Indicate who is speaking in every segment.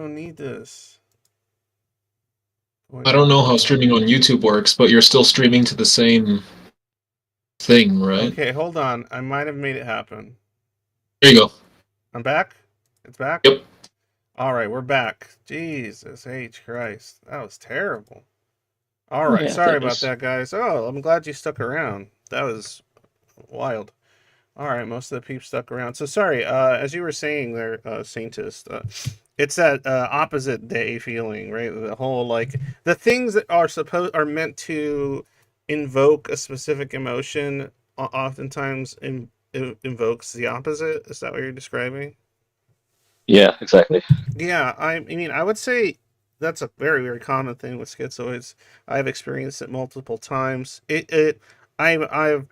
Speaker 1: I don't need this.
Speaker 2: I don't know how streaming on YouTube works, but you're still streaming to the same thing, right?
Speaker 1: Okay, hold on. I might have made it happen.
Speaker 2: There you go.
Speaker 1: I'm back? It's back?
Speaker 2: Yep.
Speaker 1: All right, we're back. Jesus H. Christ. That was terrible. All
Speaker 3: Oh
Speaker 1: right,
Speaker 3: yeah,
Speaker 1: sorry about
Speaker 3: there's
Speaker 1: that, guys. Oh, I'm glad you stuck around. That was wild. All right, most of the peeps stuck around. So sorry, as you were saying there, Saintist, it's that opposite day feeling, right? The whole like the things that are meant to invoke a specific emotion, oftentimes invokes the opposite. Is that what you're describing?
Speaker 3: yeah, exactly.
Speaker 1: Yeah, I mean, I would say that's a very, very common thing with schizoids. I've experienced it multiple times. I've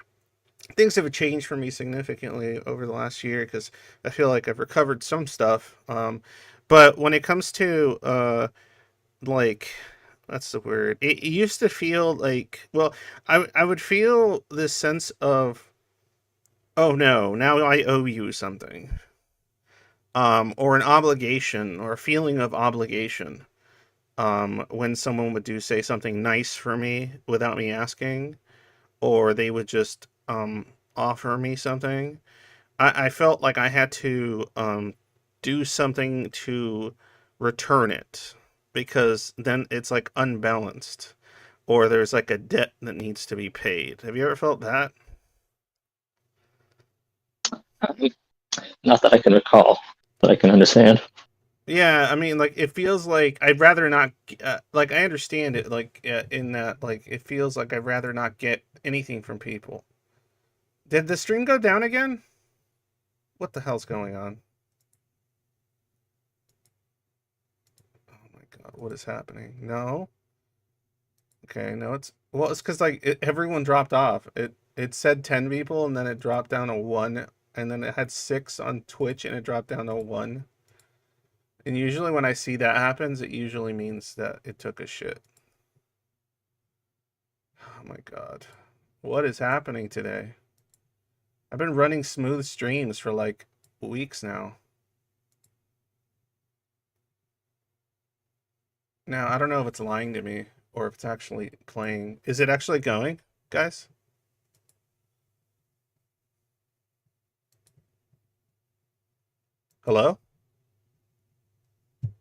Speaker 1: things have changed for me significantly over the last year because I feel like I've recovered some stuff. But when it comes to like, that's the word. It used to feel like, well, I would feel this sense of, oh no, now I owe you something, or an obligation, or a feeling of obligation. When someone would do say something nice for me without me asking, or they would just offer me something. I felt like I had to do something to return it because then it's like unbalanced or there's like a debt that needs to be paid. Have you ever felt that?
Speaker 3: Um, Not that I can recall, but I can understand.
Speaker 1: Yeah, I mean, like it feels like I'd rather not. Like I understand it, like in that, like it feels like I'd rather not get anything from people. Did the stream go down again? What the hell's going on? Oh my god, what is happening? No. Okay, no, it's because like everyone dropped off. It said 10 people and then it dropped down to one, and then it had six on Twitch and it dropped down to one. And usually when I see that happens, it usually means that it took a shit. Oh my god, what is happening today? I've been running smooth streams for like weeks now. Now I don't know if it's lying to me or if it's actually playing. Is it actually going, guys? Hello?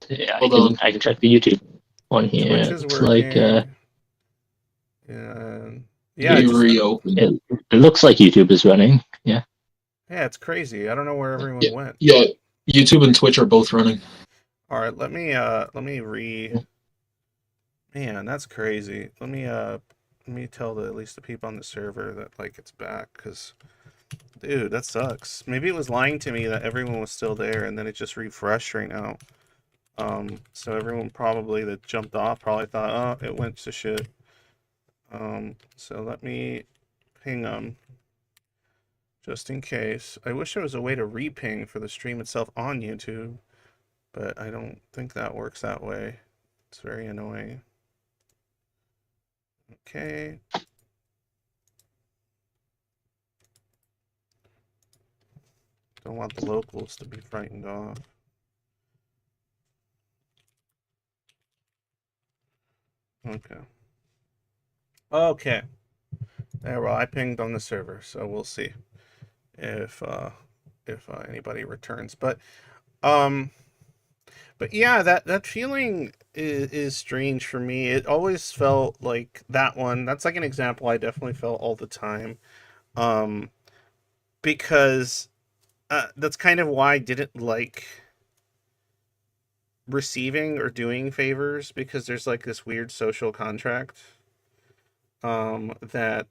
Speaker 3: Yeah,
Speaker 2: Hold on.
Speaker 3: I can check the YouTube one
Speaker 1: Twitch
Speaker 3: here.
Speaker 1: is
Speaker 3: Looks like
Speaker 1: working. And
Speaker 2: Let
Speaker 1: yeah,
Speaker 2: me
Speaker 1: just
Speaker 2: reopen.
Speaker 3: it looks like YouTube is running. Yeah.
Speaker 1: yeah, it's crazy. I don't know where
Speaker 2: Yeah,
Speaker 1: everyone went.
Speaker 2: yeah. YouTube and Twitch are both running.
Speaker 1: All right, let me re man, that's crazy. Let me tell at least the people on the server that like it's back cuz dude, that sucks. Maybe it was lying to me that everyone was still there and then it just refreshed right now. So everyone probably that jumped off probably thought, "Oh, it went to shit." So let me ping them just in case. I wish there was a way to re-ping for the stream itself on YouTube, but I don't think that works that way. It's very annoying. Okay. Don't want the locals to be frightened off. Okay. Okay. There, well, I pinged on the server, so we'll see if anybody returns. Um, but yeah, that feeling is strange for me. It always felt like that one. That's like an example I definitely felt all the time. Um, because that's kind of why I didn't like receiving or doing favors because there's like this weird social contract that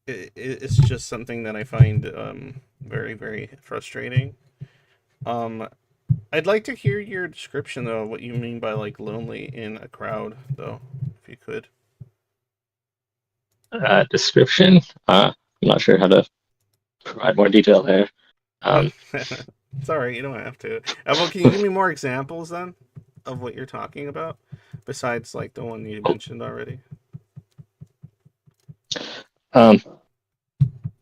Speaker 1: it's just something that I find very very frustrating. Um, I'd like to hear your description though, of what you mean by like lonely in a crowd, though, if you could.
Speaker 3: Description. I'm not sure how to provide more detail there. Um,
Speaker 1: Sorry, you don't have to. Well, can you give me more examples then of what you're talking about, besides like the one you mentioned already?
Speaker 3: um,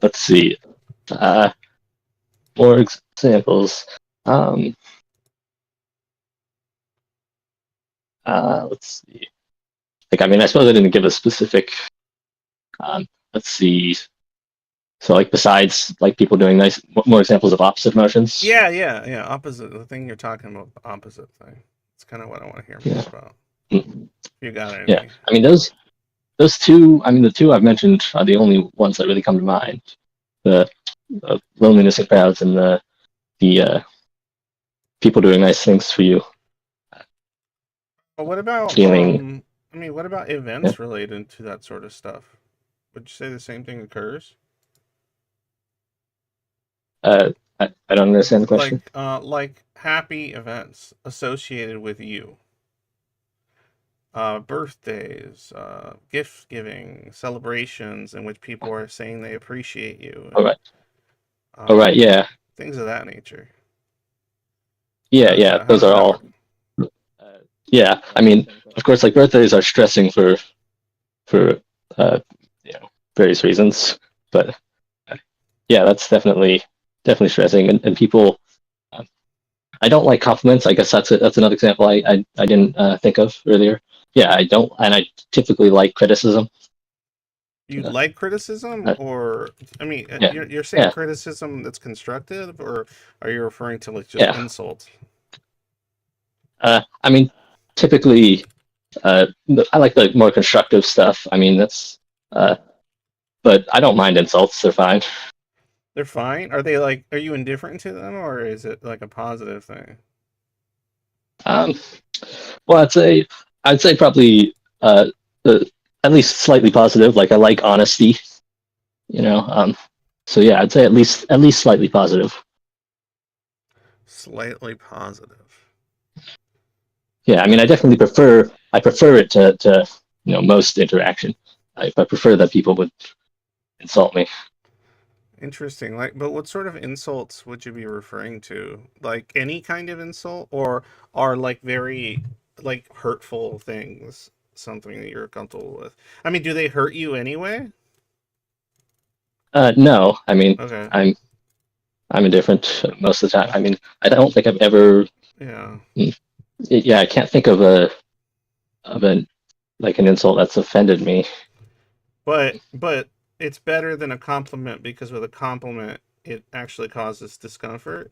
Speaker 3: let's see. Uh, more examples. Um, Let's see. Like, I mean, I suppose I didn't give a specific. Let's see. So, like, besides like people doing nice, more examples of opposite emotions.
Speaker 1: Yeah. Opposite. The thing you're talking about, the opposite thing. It's kind of what I want to hear more
Speaker 3: Yeah.
Speaker 1: about.
Speaker 3: Mm.
Speaker 1: You got
Speaker 3: Yeah.
Speaker 1: any?
Speaker 3: I mean, those two. I mean, the two I've mentioned are the only ones that really come to mind. The loneliness in crowds and the people doing nice things for you.
Speaker 1: But what about
Speaker 3: Feeling.
Speaker 1: I mean, what about
Speaker 3: Yeah.
Speaker 1: events related to that sort of stuff? Would you say the same thing occurs?
Speaker 3: I don't understand the question.
Speaker 1: Like happy events associated with you. Birthdays, gift giving, celebrations in which people are saying they appreciate you,
Speaker 3: All
Speaker 1: and
Speaker 3: right. All right. Yeah.
Speaker 1: things of that nature.
Speaker 3: Yeah. Yeah.
Speaker 1: How
Speaker 3: Those
Speaker 1: does
Speaker 3: are
Speaker 1: that
Speaker 3: all.
Speaker 1: work?
Speaker 3: Yeah. I mean, of course, like birthdays are stressing for uh, you know, various reasons, but yeah, that's definitely stressing, and people. Uh, I don't like compliments. I guess that's another example I didn't think of earlier. Yeah, I don't, and I typically like criticism.
Speaker 1: You
Speaker 3: Uh,
Speaker 1: like criticism,
Speaker 3: uh,
Speaker 1: or I mean,
Speaker 3: yeah,
Speaker 1: you're saying
Speaker 3: yeah,
Speaker 1: criticism that's constructive, or are you referring to like just
Speaker 3: yeah.
Speaker 1: insults?
Speaker 3: I mean, typically, I like the more constructive stuff. I mean, uh, but I don't mind insults. They're fine.
Speaker 1: They're fine. Are they like? Are you indifferent to them, or is it like a positive thing?
Speaker 3: Um, well, I'd say probably uh, at least slightly positive. Like I like honesty, you know. So yeah, I'd say at least slightly positive.
Speaker 1: Slightly positive.
Speaker 3: Yeah, I mean, I prefer it to most interaction. I prefer that people would insult me.
Speaker 1: Interesting. Like, but what sort of insults would you be referring to? Like any kind of insult, or are like very like hurtful things something that you're comfortable with? I mean, do they hurt you anyway?
Speaker 3: No, I mean,
Speaker 1: Okay.
Speaker 3: I'm indifferent most of the time. I mean, I don't think I've ever.
Speaker 1: Yeah.
Speaker 3: Yeah, I can't think of a like an insult that's offended me.
Speaker 1: But it's better than a compliment because with a compliment it actually causes discomfort.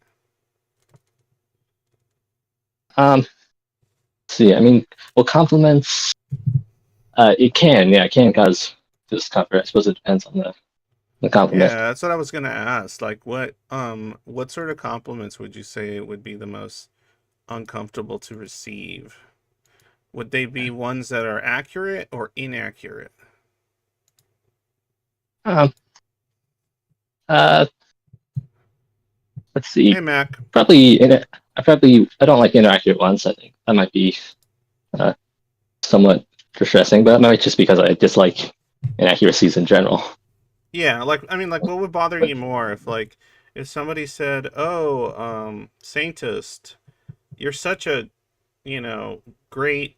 Speaker 3: Let's see, I mean, well, compliments. It can cause discomfort. I suppose it depends on the compliment.
Speaker 1: Yeah, that's what I was gonna ask. Like what sort of compliments would you say would be the most uncomfortable to receive? Would they be ones that are accurate or inaccurate?
Speaker 3: Um, uh, let's
Speaker 1: Hey
Speaker 3: see.
Speaker 1: Mac.
Speaker 3: I don't like inaccurate ones. I think that might be uh, somewhat distressing, but that might just because I dislike inaccuracies in general.
Speaker 1: Yeah, like I mean like what would bother
Speaker 3: But
Speaker 1: you more if somebody said, "Oh, Saintist, you're such a, you know, great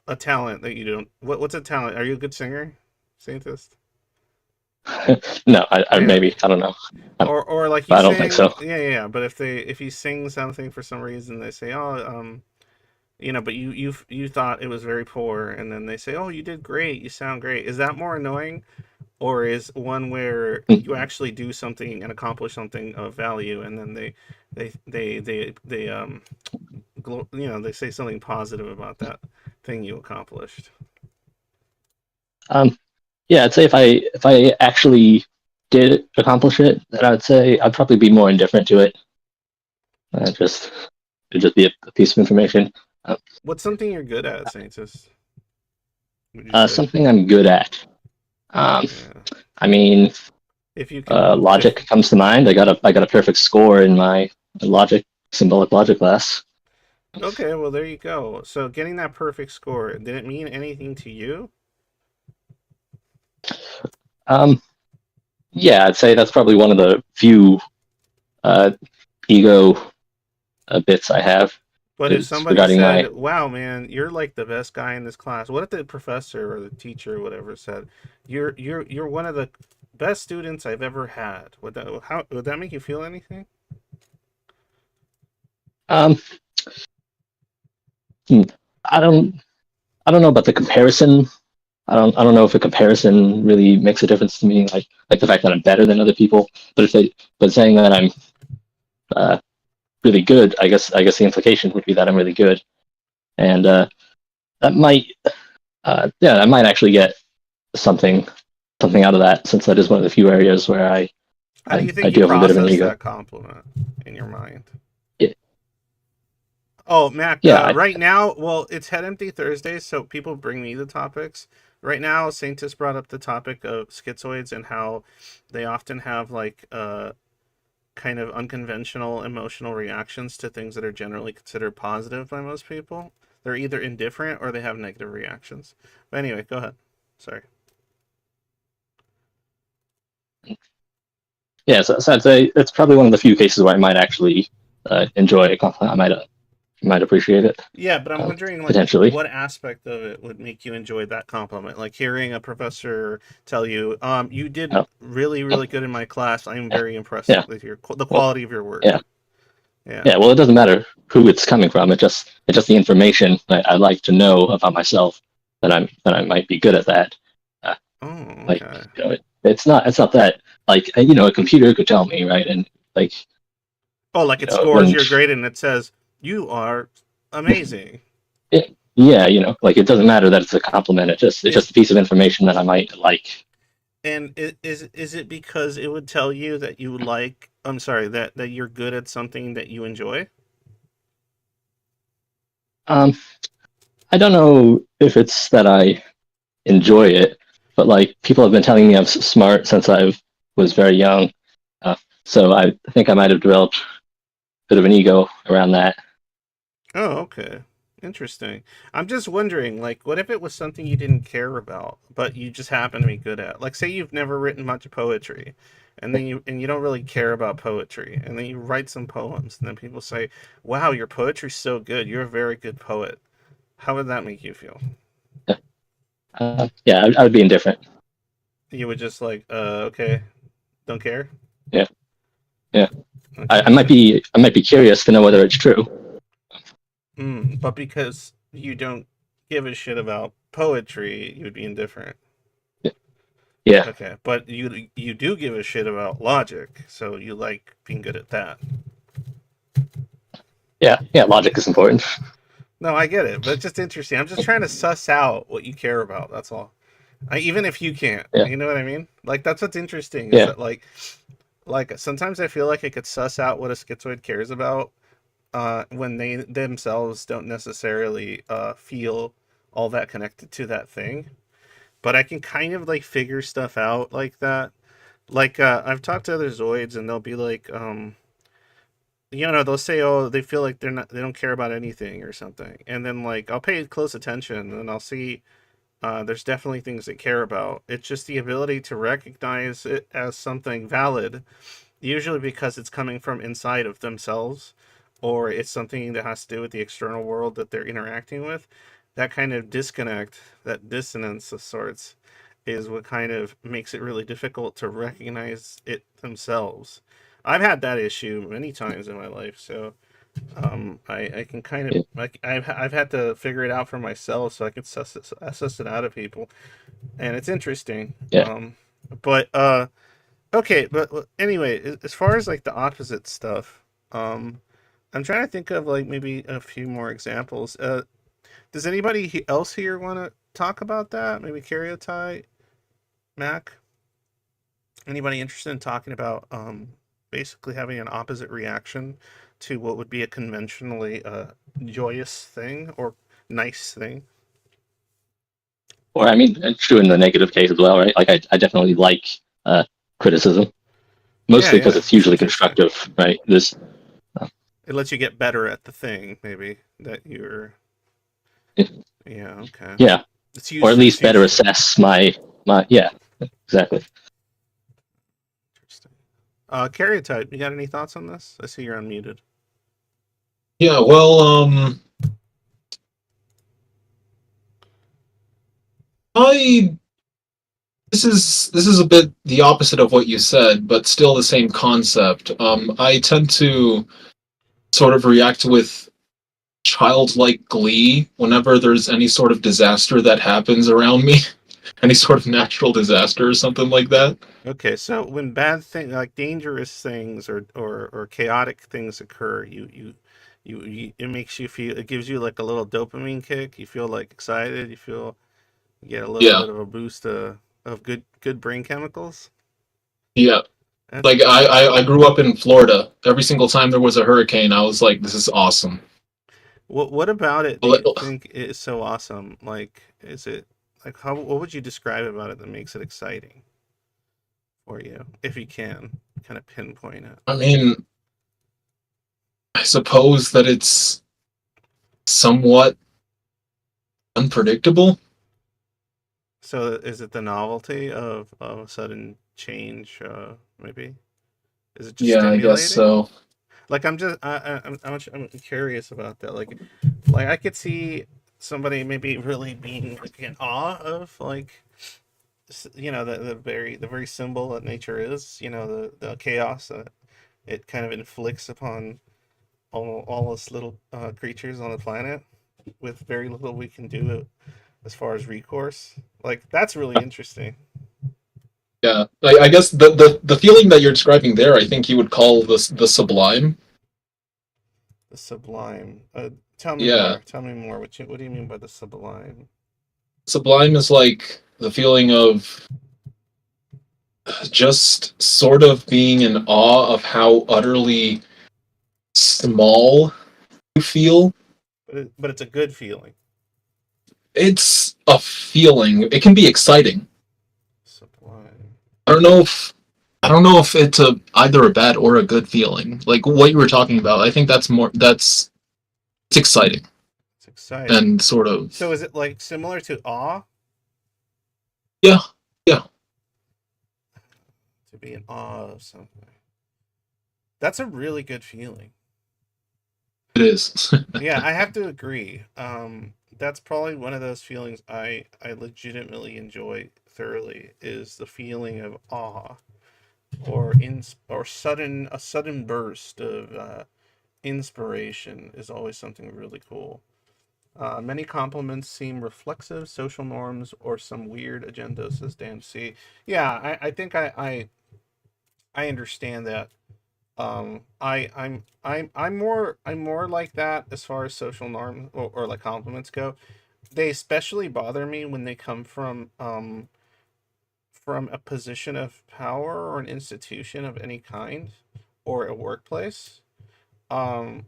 Speaker 1: a talent that you don't. What's a talent? Are you a good singer, Saintist?
Speaker 3: no, I
Speaker 1: Yeah,
Speaker 3: maybe I don't know,
Speaker 1: or like you
Speaker 3: but I don't think
Speaker 1: sing.
Speaker 3: so.
Speaker 1: Yeah. But if you sing something for some reason, they say, oh, you know, but you thought it was very poor, and then they say, oh, you did great. You sound great. Is that more annoying, or is one where you actually do something and accomplish something of value, and then they you know, they say something positive about that thing you accomplished?
Speaker 3: Um, yeah, I'd say if I actually did accomplish it, then I'd say I'd probably be more indifferent to it. Just it'd just be a piece of information. Uh,
Speaker 1: What's something you're good at, Saintist? Would you say?
Speaker 3: Something I'm good at. Um,
Speaker 1: Yeah.
Speaker 3: I mean,
Speaker 1: If you can, if
Speaker 3: logic comes to mind. I got a perfect score in my logic symbolic logic class.
Speaker 1: okay, well there you go. So getting that perfect score, did it mean anything to you?
Speaker 3: Um, yeah, I'd say that's probably one of the few uh, ego bits I have
Speaker 1: But if
Speaker 3: is
Speaker 1: somebody
Speaker 3: regarding my.
Speaker 1: said, "Wow, man, you're like the best guy in this class," what if the professor or the teacher or whatever said, "You're one of the best students I've ever had"? Would that make you feel anything?
Speaker 3: Um, hmm, I don't. I don't know about the comparison. I don't know if a comparison really makes a difference to me, like the fact that I'm better than other people. But saying that I'm uh, really good, I guess the implication would be that I'm really good, and that might yeah, I might actually get something out of that, since that is one of the few areas where
Speaker 1: How do you
Speaker 3: I
Speaker 1: think you
Speaker 3: do have a bit of an
Speaker 1: process
Speaker 3: ego.
Speaker 1: that compliment in your mind?
Speaker 3: Yeah,
Speaker 1: Oh, Mac,
Speaker 3: yeah,
Speaker 1: right now, well, it's Head Empty Thursday, so people bring me the topics. Right now, Saintus brought up the topic of schizoids and how they often have like kind of unconventional emotional reactions to things that are generally considered positive by most people. They're either indifferent or they have negative reactions. But anyway, go ahead. Sorry.
Speaker 3: yeah. So I'd say it's probably one of the few cases where I might actually enjoy a compliment. I might appreciate it,
Speaker 1: Yeah, but I'm wondering, like,
Speaker 3: potentially.
Speaker 1: what aspect of it would make you enjoy that compliment? Like hearing a professor tell you, "You did
Speaker 3: Oh,
Speaker 1: really, really good in my class. I am
Speaker 3: yeah,
Speaker 1: very impressed
Speaker 3: yeah.
Speaker 1: with the
Speaker 3: Well,
Speaker 1: quality of your work."
Speaker 3: yeah,
Speaker 1: Yeah.
Speaker 3: yeah. Well, it doesn't matter who it's coming from. It's just the information that I like to know about myself, that I might be good at that. Uh,
Speaker 1: Oh,
Speaker 3: like,
Speaker 1: okay.
Speaker 3: it's not that, like, a computer could tell me, right? And, like,
Speaker 1: Oh, like it scores
Speaker 3: when
Speaker 1: your grade and it says you are amazing.
Speaker 3: yeah, like, it doesn't matter that it's a compliment. It's
Speaker 1: Is
Speaker 3: just a piece of information that I might like.
Speaker 1: and is it because it would tell you that you like? I'm sorry, that you're good at something that you enjoy?
Speaker 3: Um, I don't know if it's that I enjoy it, but, like, people have been telling me I'm smart since I was very young. So I think I might have developed a bit of an ego around that.
Speaker 1: Oh, okay. Interesting. I'm just wondering, like, what if it was something you didn't care about, but you just happen to be good at? Like, say you've never written much poetry, and you don't really care about poetry, and then you write some poems, and then people say, "Wow, your poetry's so good. You're a very good poet." How would that make you feel?
Speaker 3: Yeah, I would be indifferent.
Speaker 1: You would just like, okay, don't care.
Speaker 3: Yeah, yeah. I
Speaker 1: Okay,
Speaker 3: might be curious to know whether it's true.
Speaker 1: but because you don't give a shit about poetry, you would be indifferent.
Speaker 3: Yeah,
Speaker 1: Okay, but you do give a shit about logic, so you like being good at that.
Speaker 3: yeah, yeah. Logic is important.
Speaker 1: No, I get it, but it's just interesting. I'm just trying to suss out what you care about. That's all. Even if you can't,
Speaker 3: Yeah,
Speaker 1: you know what I mean? Like that's what's interesting is
Speaker 3: yeah,
Speaker 1: that like sometimes I feel like I could suss out what a schizoid cares about when they themselves don't necessarily feel all that connected to that thing. But I can kind of like figure stuff out like that. Like I've talked to other Zoids and they'll be like, they'll say, oh, they feel like they don't care about anything or something, and then like I'll pay close attention and I'll see there's definitely things they care about. It's just the ability to recognize it as something valid, usually because it's coming from inside of themselves, or it's something that has to do with the external world that they're interacting with. That kind of disconnect, that dissonance of sorts, is what kind of makes it really difficult to recognize it themselves. I've had that issue many times in my life, so I can kind of
Speaker 3: yeah,
Speaker 1: like I've had to figure it out for myself so I can suss it out of people, and it's interesting.
Speaker 3: yeah.
Speaker 1: But okay, but anyway, as far as like the opposite stuff, I'm trying to think of like maybe a few more examples. Does anybody else here want to talk about that? Maybe Karyotai, Mac? Anybody interested in talking about basically having an opposite reaction to what would be a conventionally joyous thing or nice thing?
Speaker 3: Or, I mean, it's true in the negative case as well, right? Like, I definitely like uh, criticism,
Speaker 1: Yeah,
Speaker 3: mostly because
Speaker 1: yeah,
Speaker 3: it's
Speaker 1: it's
Speaker 3: usually
Speaker 1: interesting.
Speaker 3: constructive, right? This, uh,
Speaker 1: It lets you get better at the thing, maybe that you're. Yeah, okay.
Speaker 3: yeah, or at
Speaker 1: It's
Speaker 3: least better
Speaker 1: useful.
Speaker 3: assess my yeah, exactly.
Speaker 1: Interesting. Karyotype, you got any thoughts on this? I see you're unmuted.
Speaker 2: Yeah, well, I this is a bit the opposite of what you said, but still the same concept. I tend to sort of react with childlike glee whenever there's any sort of disaster that happens around me, any sort of natural disaster or something like that.
Speaker 1: Okay, so when bad things like dangerous things or chaotic things occur, it makes you feel, it gives you like a little dopamine kick. You feel like excited. You get a little
Speaker 2: Yeah,
Speaker 1: bit of a boost of good brain chemicals.
Speaker 2: yeah.
Speaker 1: That's
Speaker 2: Like I grew up in Florida. Every single time there was a hurricane, I was like, "This is awesome."
Speaker 1: what about it do you
Speaker 2: Well,
Speaker 1: think is so awesome? Like, is it like how what would you describe about it that makes it exciting for you, if you can kind of pinpoint it?
Speaker 2: I mean, I suppose that it's somewhat unpredictable.
Speaker 1: So is it the novelty of a sudden change? Maybe is it just
Speaker 2: Yeah, I guess
Speaker 1: stimulating?
Speaker 2: so.
Speaker 1: Like I'm just I'm curious about that. Like I could see somebody maybe really being like in awe of like the very symbol that nature is. The chaos that it kind of inflicts upon all us little creatures on the planet with very little we can do as far as recourse. Like that's really interesting.
Speaker 2: Yeah, I guess the feeling that you're describing there, I think you would call the sublime.
Speaker 1: The sublime. Tell me
Speaker 2: Yeah,
Speaker 1: more. Tell me more. What do you mean by the sublime?
Speaker 2: sublime is like the feeling of just sort of being in awe of how utterly small you feel.
Speaker 1: But it's a good feeling.
Speaker 2: It's a feeling. It can be exciting.
Speaker 1: Sublime.
Speaker 2: I don't know if it's either a bad or a good feeling. Like what you were talking about, I think that's it's exciting
Speaker 1: It's exciting.
Speaker 2: and sort of
Speaker 1: So is it like similar to awe?
Speaker 2: yeah, yeah,
Speaker 1: To be in awe of something. That's a really good feeling.
Speaker 2: it is.
Speaker 1: Yeah, I have to agree. That's probably one of those feelings I legitimately enjoy thoroughly is the feeling of awe or sudden a sudden burst of inspiration is always something really cool. Many compliments seem reflexive social norms or some weird agenda, says Dan C. Yeah, I think I understand that. I'm more like that as far as social norms or like compliments go. They especially bother me when they come from a position of power or an institution of any kind or a workplace. Um,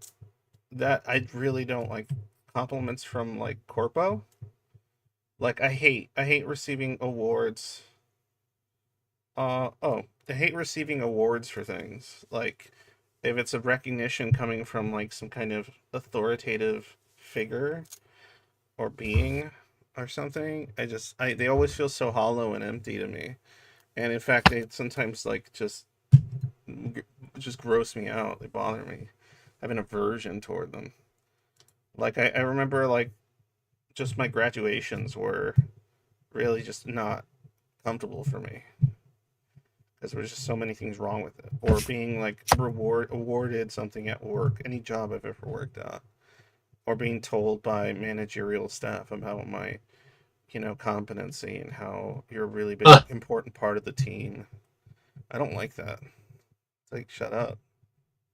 Speaker 1: that I really don't like compliments from like corpo. Like I hate receiving awards. I hate receiving awards for things. Like if it's a recognition coming from like some kind of authoritative figure or being or something, I they always feel so hollow and empty to me. And in fact, they sometimes like just gross me out. They bother me. I have an aversion toward them. Like I remember like just my graduations were really just not comfortable for me because there was just so many things wrong with it. Or being like awarded something at work, any job I've ever worked at, or being told by managerial staff about my competency and how you're a really big
Speaker 2: Huh.
Speaker 1: important part of the team. I don't like that. It's like shut up.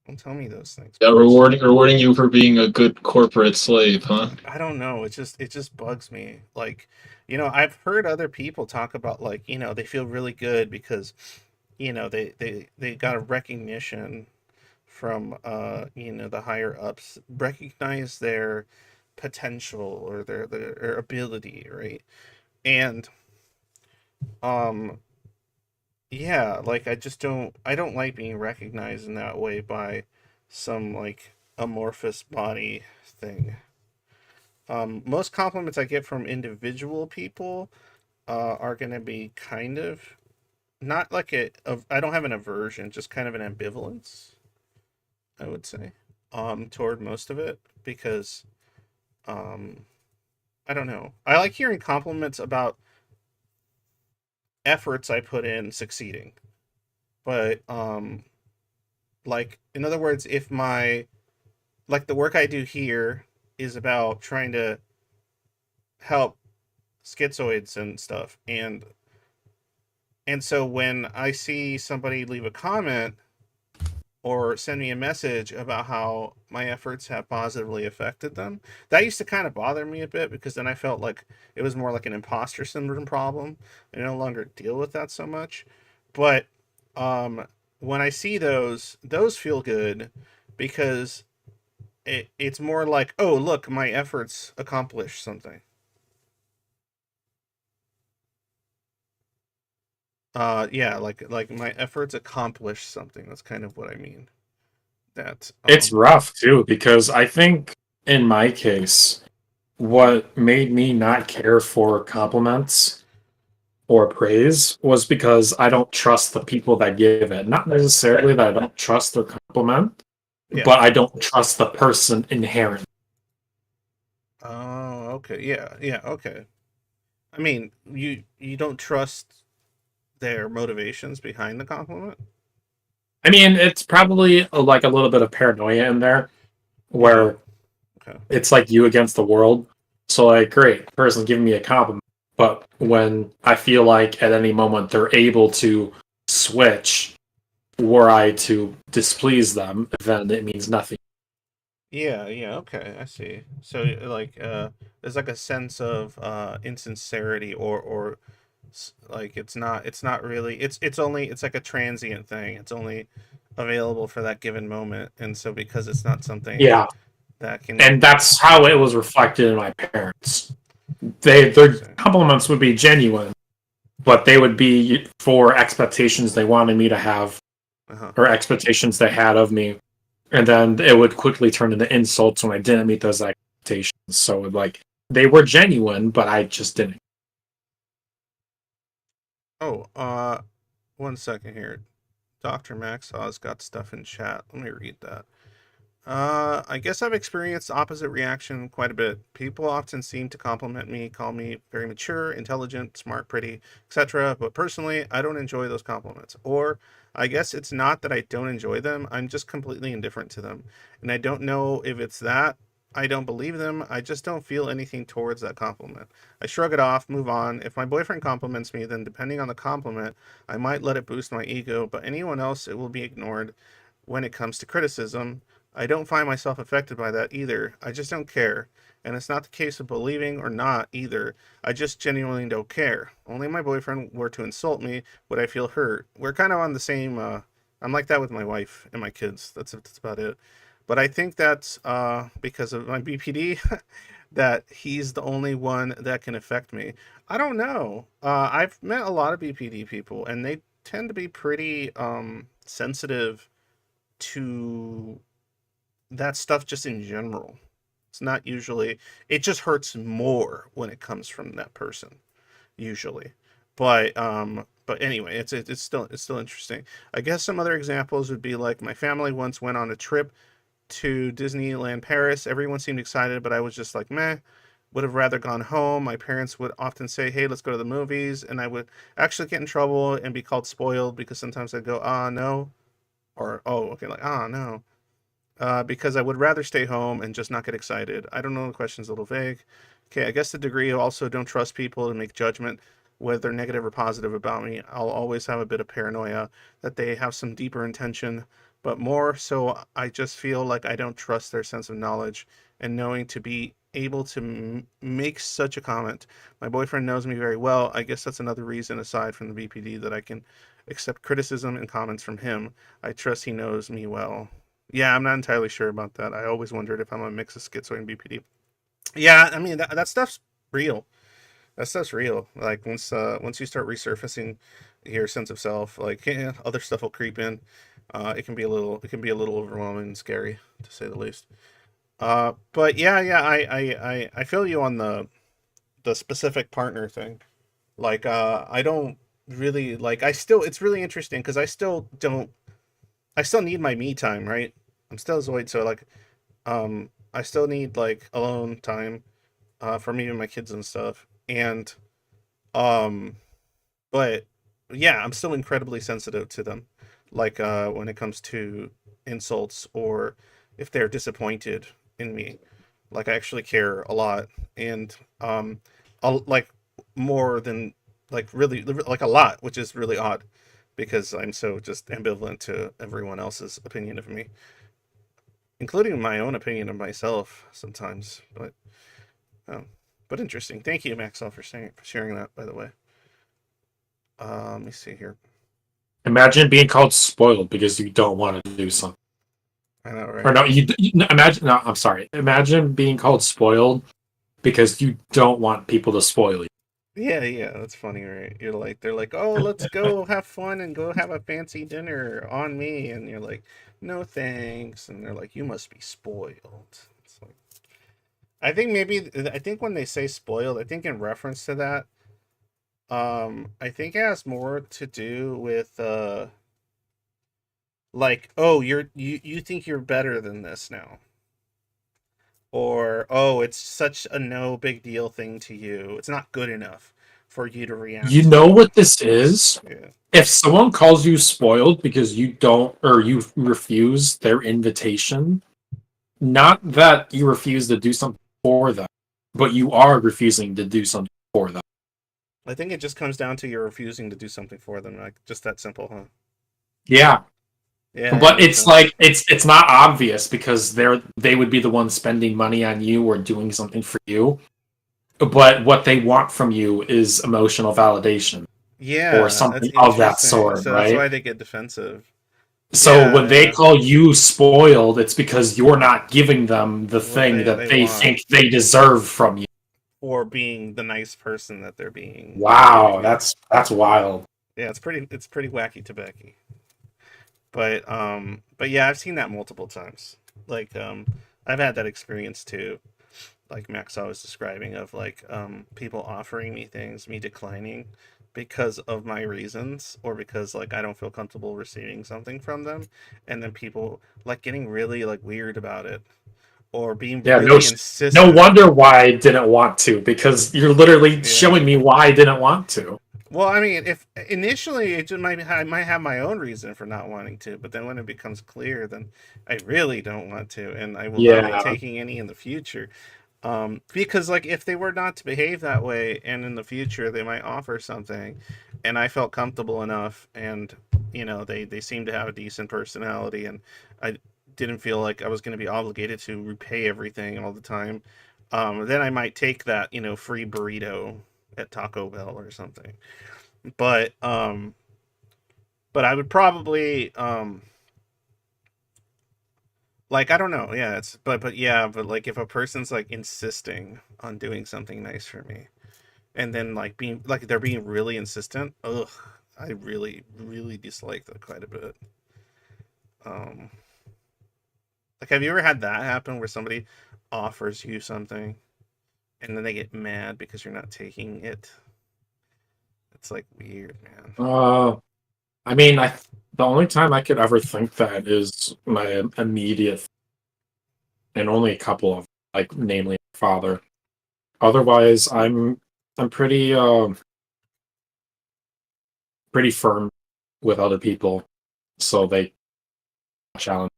Speaker 1: Don't tell me those things,
Speaker 2: Yeah,
Speaker 1: please.
Speaker 2: rewarding you for being a good corporate slave, huh?
Speaker 1: I don't know. It just bugs me. Like, I've heard other people talk about like, they feel really good because, they got a recognition from the higher ups, recognize their potential or their ability, right? And um yeah, like I don't like being recognized in that way by some like amorphous body thing. Most compliments I get from individual people are going to be kind of not like I don't have an aversion, just kind of an ambivalence, I would say, toward most of it because um, I don't know. I like hearing compliments about efforts I put in succeeding, but like in other words, if my like the work I do here. is about trying to help schizoids and stuff. And so when I see somebody leave a comment or send me a message about how my efforts have positively affected them, that used to kind of bother me a bit, because then I felt like it was more like an imposter syndrome problem. I no longer deal with that so much. But um, when I see those feel good, because it's more like, oh, look, my efforts accomplished something. Yeah, like my efforts accomplished something. That's kind of what I mean. That
Speaker 4: It's rough too, because I think in my case, what made me not care for compliments or praise was because I don't trust the people that give it. Not necessarily that I don't trust their compliment,
Speaker 1: yeah.
Speaker 4: but I don't trust the person inherently.
Speaker 1: Oh, okay. Yeah, yeah, okay. I mean, you don't trust their motivations behind the compliment?
Speaker 4: I mean, it's probably like a little bit of paranoia in there
Speaker 1: Yeah.
Speaker 4: where
Speaker 1: Okay.
Speaker 4: it's like you against the world. So, like, great, person's giving me a compliment. But when I feel like at any moment they're able to switch, were I to displease them, then it means nothing.
Speaker 1: Yeah, yeah, okay. I see. So like there's like a sense of insincerity, or like it's not really, it's like a transient thing. It's only available for that given moment, and so because it's not something
Speaker 4: Yeah.
Speaker 1: that can.
Speaker 4: And that's how it was reflected in my parents. Their
Speaker 1: Interesting.
Speaker 4: compliments would be genuine, but they would be for expectations they wanted me to have
Speaker 1: Uh-huh.
Speaker 4: or expectations they had of me. And then it would quickly turn into insults when I didn't meet those expectations. So like they were genuine, but I just didn't.
Speaker 1: Oh, one second here. Dr. Maxaw's got stuff in chat. Let me read that. I guess I've experienced the opposite reaction quite a bit. People often seem to compliment me, call me very mature, intelligent, smart, pretty, etc. But personally, I don't enjoy those compliments. Or I guess it's not that I don't enjoy them, I'm just completely indifferent to them. And I don't know if it's that I don't believe them, I just don't feel anything towards that compliment. I shrug it off, move on. If my boyfriend compliments me, then depending on the compliment, I might let it boost my ego, but anyone else, it will be ignored. When it comes to criticism, I don't find myself affected by that either. I just don't care. And it's not the case of believing or not either. I just genuinely don't care. Only if my boyfriend were to insult me would I feel hurt. We're kind of on the same. I'm like that with my wife and my kids. That's about it. But I think that's because of my BPD, that he's the only one that can affect me. I don't know. I've met a lot of BPD people, and they tend to be pretty sensitive to that stuff just in general. It's not usually, it just hurts more when it comes from that person, usually. But anyway, it's still interesting. I guess some other examples would be like my family once went on a trip to Disneyland Paris. Everyone seemed excited, but I was just like, meh. Would have rather gone home. My parents would often say, "Hey, let's go to the movies," and I would actually get in trouble and be called spoiled, because sometimes I'd go, "Ah, no," or "Oh, okay," like, "Ah, no." Because I would rather stay home and just not get excited. I don't know. The question's a little vague. Okay, I guess the degree of also don't trust people to make judgment, whether negative or positive about me. I'll always have a bit of paranoia that they have some deeper intention, but more so, I just feel like I don't trust their sense of knowledge and knowing to be able to make such a comment. My boyfriend knows me very well. I guess that's another reason, aside from the BPD, that I can accept criticism and comments from him. I trust he knows me well. Yeah, I'm not entirely sure about that. I always wondered if I'm a mix of schizoid and BPD. Yeah, I mean that stuff's real. That stuff's real. Like once you start resurfacing your sense of self, like, yeah, other stuff will creep in. It can be a little overwhelming and scary, to say the least. But yeah, yeah, I feel you on the specific partner thing. Like, I don't really like. I still, it's really interesting because I still don't. I still need my me time, right? I'm still Zoid, so like, I still need like alone time, for me and my kids and stuff. And um, but yeah, I'm still incredibly sensitive to them. Like, when it comes to insults, or if they're disappointed in me. Like I actually care a lot, and like more than like really like a lot, which is really odd because I'm so just ambivalent to everyone else's opinion of me, including my own opinion of myself sometimes. Um, but interesting. Thank you, Maxwell, for sharing that. By the way, let me see here.
Speaker 4: Imagine being called spoiled because you don't want to do something.
Speaker 1: I know,
Speaker 4: Or
Speaker 1: right?
Speaker 4: no, no, imagine. No, I'm sorry. Imagine being called spoiled because you don't want people to spoil you.
Speaker 1: Yeah, yeah, that's funny, right? You're like, they're like, oh, let's go have fun and go have a fancy dinner on me, and you're like, no thanks, and they're like, you must be spoiled. It's like, I think when they say spoiled, I think in reference to that, I think it has more to do with like, oh, you think you're better than this now, or oh, it's such a no big deal thing to you, it's not good enough for you to react
Speaker 4: You
Speaker 1: to.
Speaker 4: know what this is?
Speaker 1: Yeah.
Speaker 4: If someone calls you spoiled because you don't or you refuse their invitation, not that you refuse to do something for them, but you are refusing to do something for them.
Speaker 1: I think it just comes down to you're refusing to do something for them, like just that simple, huh?
Speaker 4: Yeah.
Speaker 1: Yeah, it
Speaker 4: But
Speaker 1: makes
Speaker 4: it's
Speaker 1: sense.
Speaker 4: like it's not obvious because they would be the ones spending money on you or doing something for you. But what they want from you is emotional validation or
Speaker 1: Yeah, that's
Speaker 4: something of that
Speaker 1: interesting.
Speaker 4: sort,
Speaker 1: So that's
Speaker 4: right?
Speaker 1: why they get defensive.
Speaker 4: So
Speaker 1: Yeah,
Speaker 4: when they
Speaker 1: yeah.
Speaker 4: call you spoiled, it's because you're not giving them the
Speaker 1: What
Speaker 4: thing that
Speaker 1: they
Speaker 4: they
Speaker 1: want,
Speaker 4: think they deserve from you.
Speaker 1: or being the nice person that they're being portrayed to
Speaker 4: Wow,
Speaker 1: be.
Speaker 4: that's wild.
Speaker 1: Yeah, it's pretty wacky tobacco. But yeah, I've seen that multiple times. Like I've had that experience too. Like Max was describing of like people offering me things, me declining because of my reasons or because like I don't feel comfortable receiving something from them, and then people like getting really like weird about it or being
Speaker 4: Yeah,
Speaker 1: really
Speaker 4: no
Speaker 1: insistent.
Speaker 4: wonder why I didn't want to because you're literally
Speaker 1: Yeah.
Speaker 4: showing me why I didn't want to.
Speaker 1: Well, I mean, if initially it just I might have my own reason for not wanting to, but then when it becomes clear, then I really don't want to, and I will not be
Speaker 4: Yeah,
Speaker 1: taking any in the future. Because like if they were not to behave that way, and in the future they might offer something, and I felt comfortable enough, and they seem to have a decent personality, and I didn't feel like I was going to be obligated to repay everything all the time. Then I might take that free burrito at Taco Bell or something. But I would probably like I don't know, yeah, it's but yeah, but like if a person's like insisting on doing something nice for me, and then like being like they're being really insistent, ugh, I really dislike that quite a bit. Um, like have you ever had that happen where somebody offers you something and then they get mad because you're not taking it? It's like weird, man.
Speaker 4: uh, I mean, the only time I could ever think that is my immediate and only a couple of like, namely my father. Otherwise, I'm pretty firm with other people, so they challenge.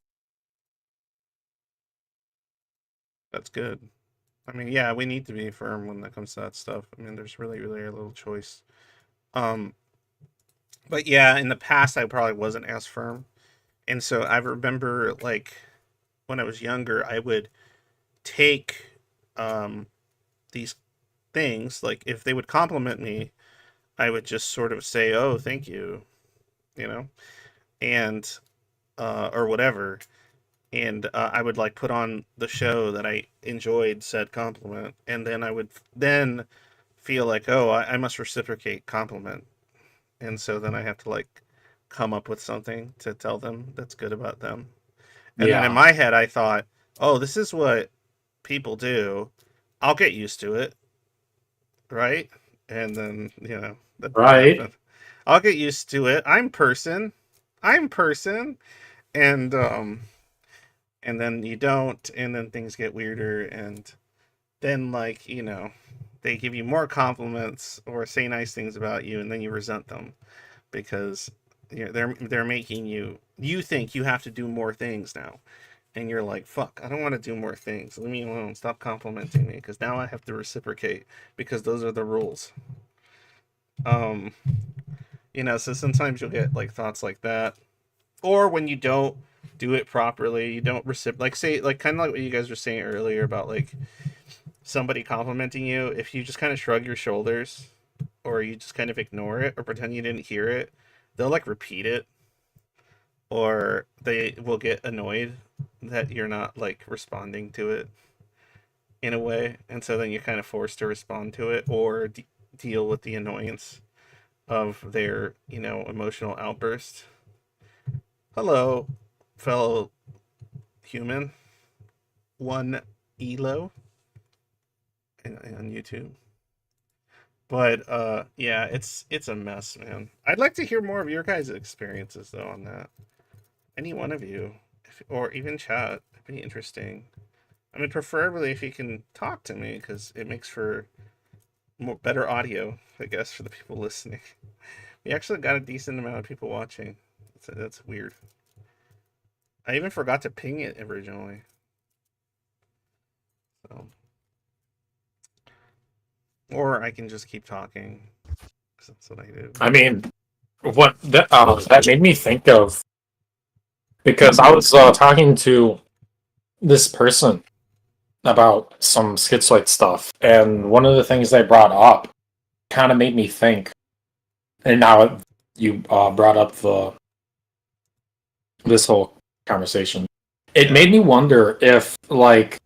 Speaker 1: That's good. I mean, yeah, we need to be firm when it comes to that stuff. I mean, there's really a little choice. Um, but yeah, in the past, I probably wasn't as firm, and so I remember like when I was younger, I would take um these things like if they would compliment me, I would just sort of say, "Oh, thank you," you know, and or whatever, and I would like put on the show that I enjoyed said compliment, and then I would then feel like, oh, I must reciprocate compliment, and so then I have to like come up with something to tell them that's good about them. And then in
Speaker 4: Yeah,
Speaker 1: my head, I thought, oh, this is what people do. I'll get used to it, right? And then that didn't
Speaker 4: right.
Speaker 1: happen. I'll get used to it. I'm person, and then you don't, and then things get weirder, and then like they give you more compliments or say nice things about you, and then you resent them because they're making you think you have to do more things now, and you're like, fuck, I don't want to do more things. Leave me alone. Stop complimenting me, because now I have to reciprocate, because those are the rules. Um, so sometimes you'll get like thoughts like that, or when you don't do it properly, you don't like say like kind of like what you guys were saying earlier about like somebody complimenting you. If you just kind of shrug your shoulders, or you just kind of ignore it, or pretend you didn't hear it, they'll like repeat it, or they will get annoyed that you're not like responding to it in a way, and so then you're kind of forced to respond to it, or deal with the annoyance of their emotional outburst. Hello, fellow human. One elo on YouTube. But yeah, it's a mess, man. I'd like to hear more of your guys' experiences though on that. Any one of you, or even chat, it'd be interesting. I mean, preferably if you can talk to me, because it makes for better audio, I guess, for the people listening. We actually got a decent amount of people watching. So that's weird. I even forgot to ping it originally. So, or I can just keep talking. That's what I do.
Speaker 4: I mean, what that made me think of, because I was talking to this person about some schizoid stuff, and one of the things they brought up kind of made me think. And now you brought up this whole conversation. It made me wonder if like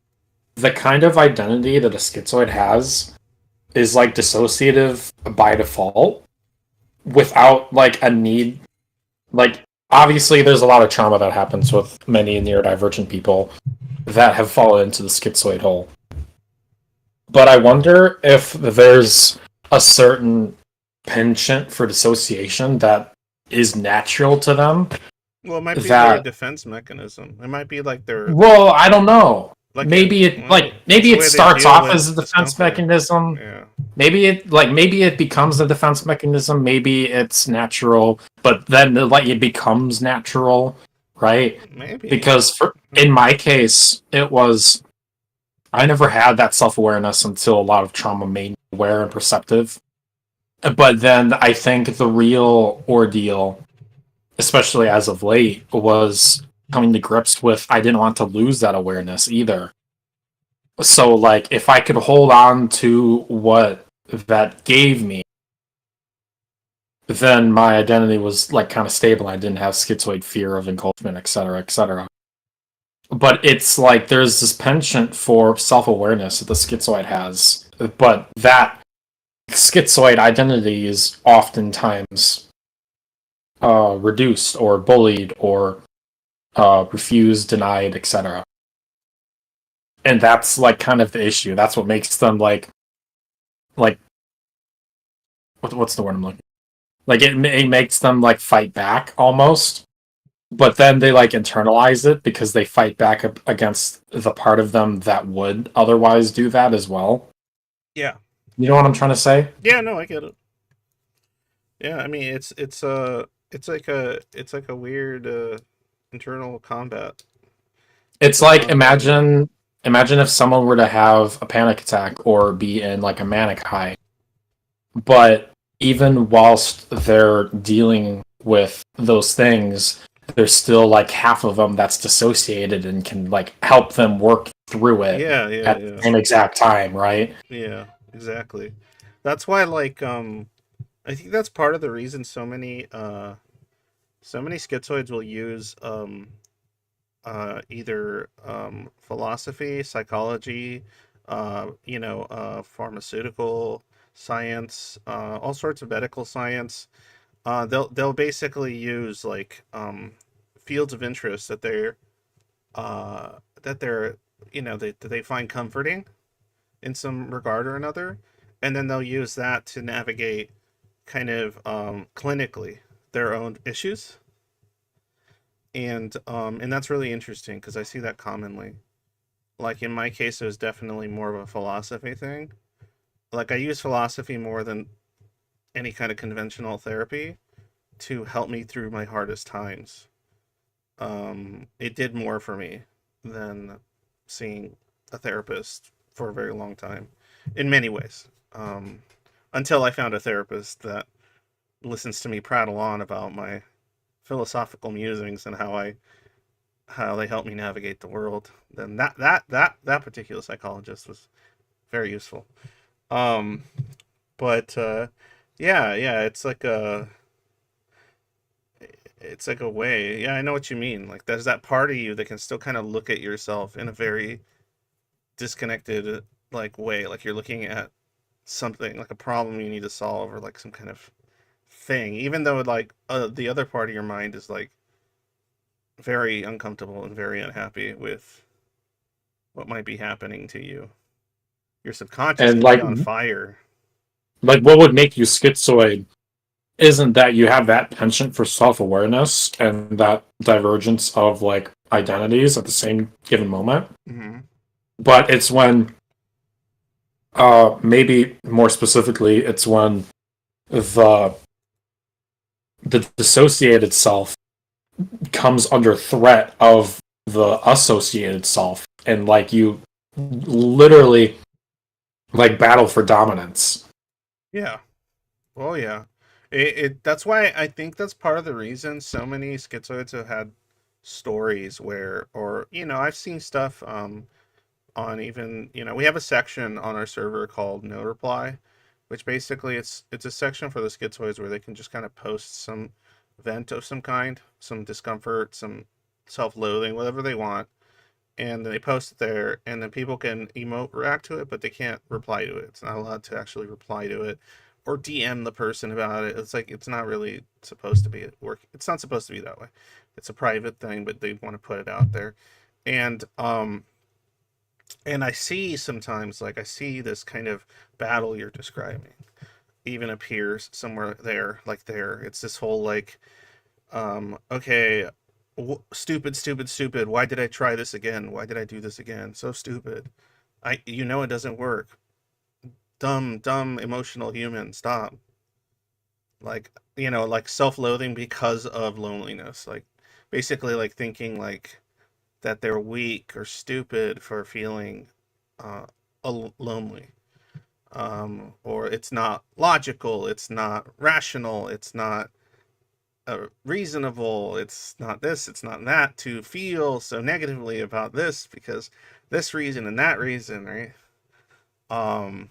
Speaker 4: the kind of identity that a schizoid has is like dissociative by default without like a need. Like obviously there's a lot of trauma that happens with many neurodivergent people that have fallen into the schizoid hole. But I wonder if there's a certain penchant for dissociation that is natural to them.
Speaker 1: Well, it might be their defense mechanism. It might be like their.
Speaker 4: Well, I don't know.
Speaker 1: Like
Speaker 4: maybe it starts off as a defense mechanism.
Speaker 1: Yeah.
Speaker 4: Maybe it becomes a defense mechanism. Maybe it's natural, but then it becomes natural, right?
Speaker 1: Maybe.
Speaker 4: Because in my case, it was I never had that self-awareness until a lot of trauma made me aware and perceptive. But then I think the real ordeal, especially as of late, was coming to grips with I didn't want to lose that awareness either. So, like, if I could hold on to what that gave me, then my identity was, like, kind of stable. I didn't have schizoid fear of engulfment, etc., etc. But it's like there's this penchant for self-awareness that the schizoid has, but that schizoid identity is oftentimes reduced or bullied or refused, denied, etc. And that's like kind of the issue. That's what makes them like what's the word I'm looking? Like it makes them like fight back almost, but then they like internalize it because they fight back against the part of them that would otherwise do that as well.
Speaker 1: Yeah.
Speaker 4: You know what I'm trying to say?
Speaker 1: Yeah, no, I get it. Yeah, I mean it's like a weird internal combat.
Speaker 4: It's like imagine if someone were to have a panic attack or be in like a manic high, but even whilst they're dealing with those things, there's still like half of them that's dissociated and can like help them work through it at the same exact time, right?
Speaker 1: Yeah, exactly. That's why like I think that's part of the reason so many schizoids will use either philosophy, psychology, pharmaceutical science, all sorts of medical science. They'll basically use like fields of interest that they're that they find comforting in some regard or another, and then they'll use that to navigate kind of clinically their own issues. And that's really interesting because I see that commonly. Like in my case, it was definitely more of a philosophy thing. Like I use philosophy more than any kind of conventional therapy to help me through my hardest times. It did more for me than seeing a therapist for a very long time, in many ways. Until I found a therapist that listens to me prattle on about my philosophical musings and how they help me navigate the world. Then that particular psychologist was very useful. Um, but yeah, it's like a way. Yeah, I know what you mean. Like there's that part of you that can still kind of look at yourself in a very disconnected like way. Like you're looking at something like a problem you need to solve or like some kind of thing, even though like the other part of your mind is like very uncomfortable and very unhappy with what might be happening to you. Your subconscious
Speaker 4: And
Speaker 1: can be on fire.
Speaker 4: what would make you schizoid isn't that you have that penchant for self-awareness and that divergence of like identities at the same given moment,
Speaker 1: Mm-hmm.
Speaker 4: but it's when maybe more specifically it's when the the dissociated self comes under threat of the associated self, and like you literally like battle for dominance.
Speaker 1: Yeah. Well, yeah. That's why I think that's part of the reason so many schizoids have had stories where, or I've seen stuff on even we have a section on our server called No Reply, which basically it's a section for the schizoids where they can just kind of post some vent of some kind, some discomfort, some self-loathing, whatever they want, and then they post it there, and then people can emote react to it, but they can't reply to it. It's not allowed to actually reply to it or DM the person about it. It's like it's not really supposed to be work. It's not supposed to be that way. It's a private thing, but they want to put it out there, and I see sometimes like I see this kind of battle you're describing even appears somewhere there, like there. It's this whole like okay, stupid, why did I try this again? Why did I do this again? So stupid. It doesn't work. Dumb emotional human, stop. Like like self-loathing because of loneliness, like basically like thinking like that they're weak or stupid for feeling uh lonely, or it's not logical, it's not rational, it's not reasonable, it's not this, it's not that, to feel so negatively about this because this reason and that reason, right? Um,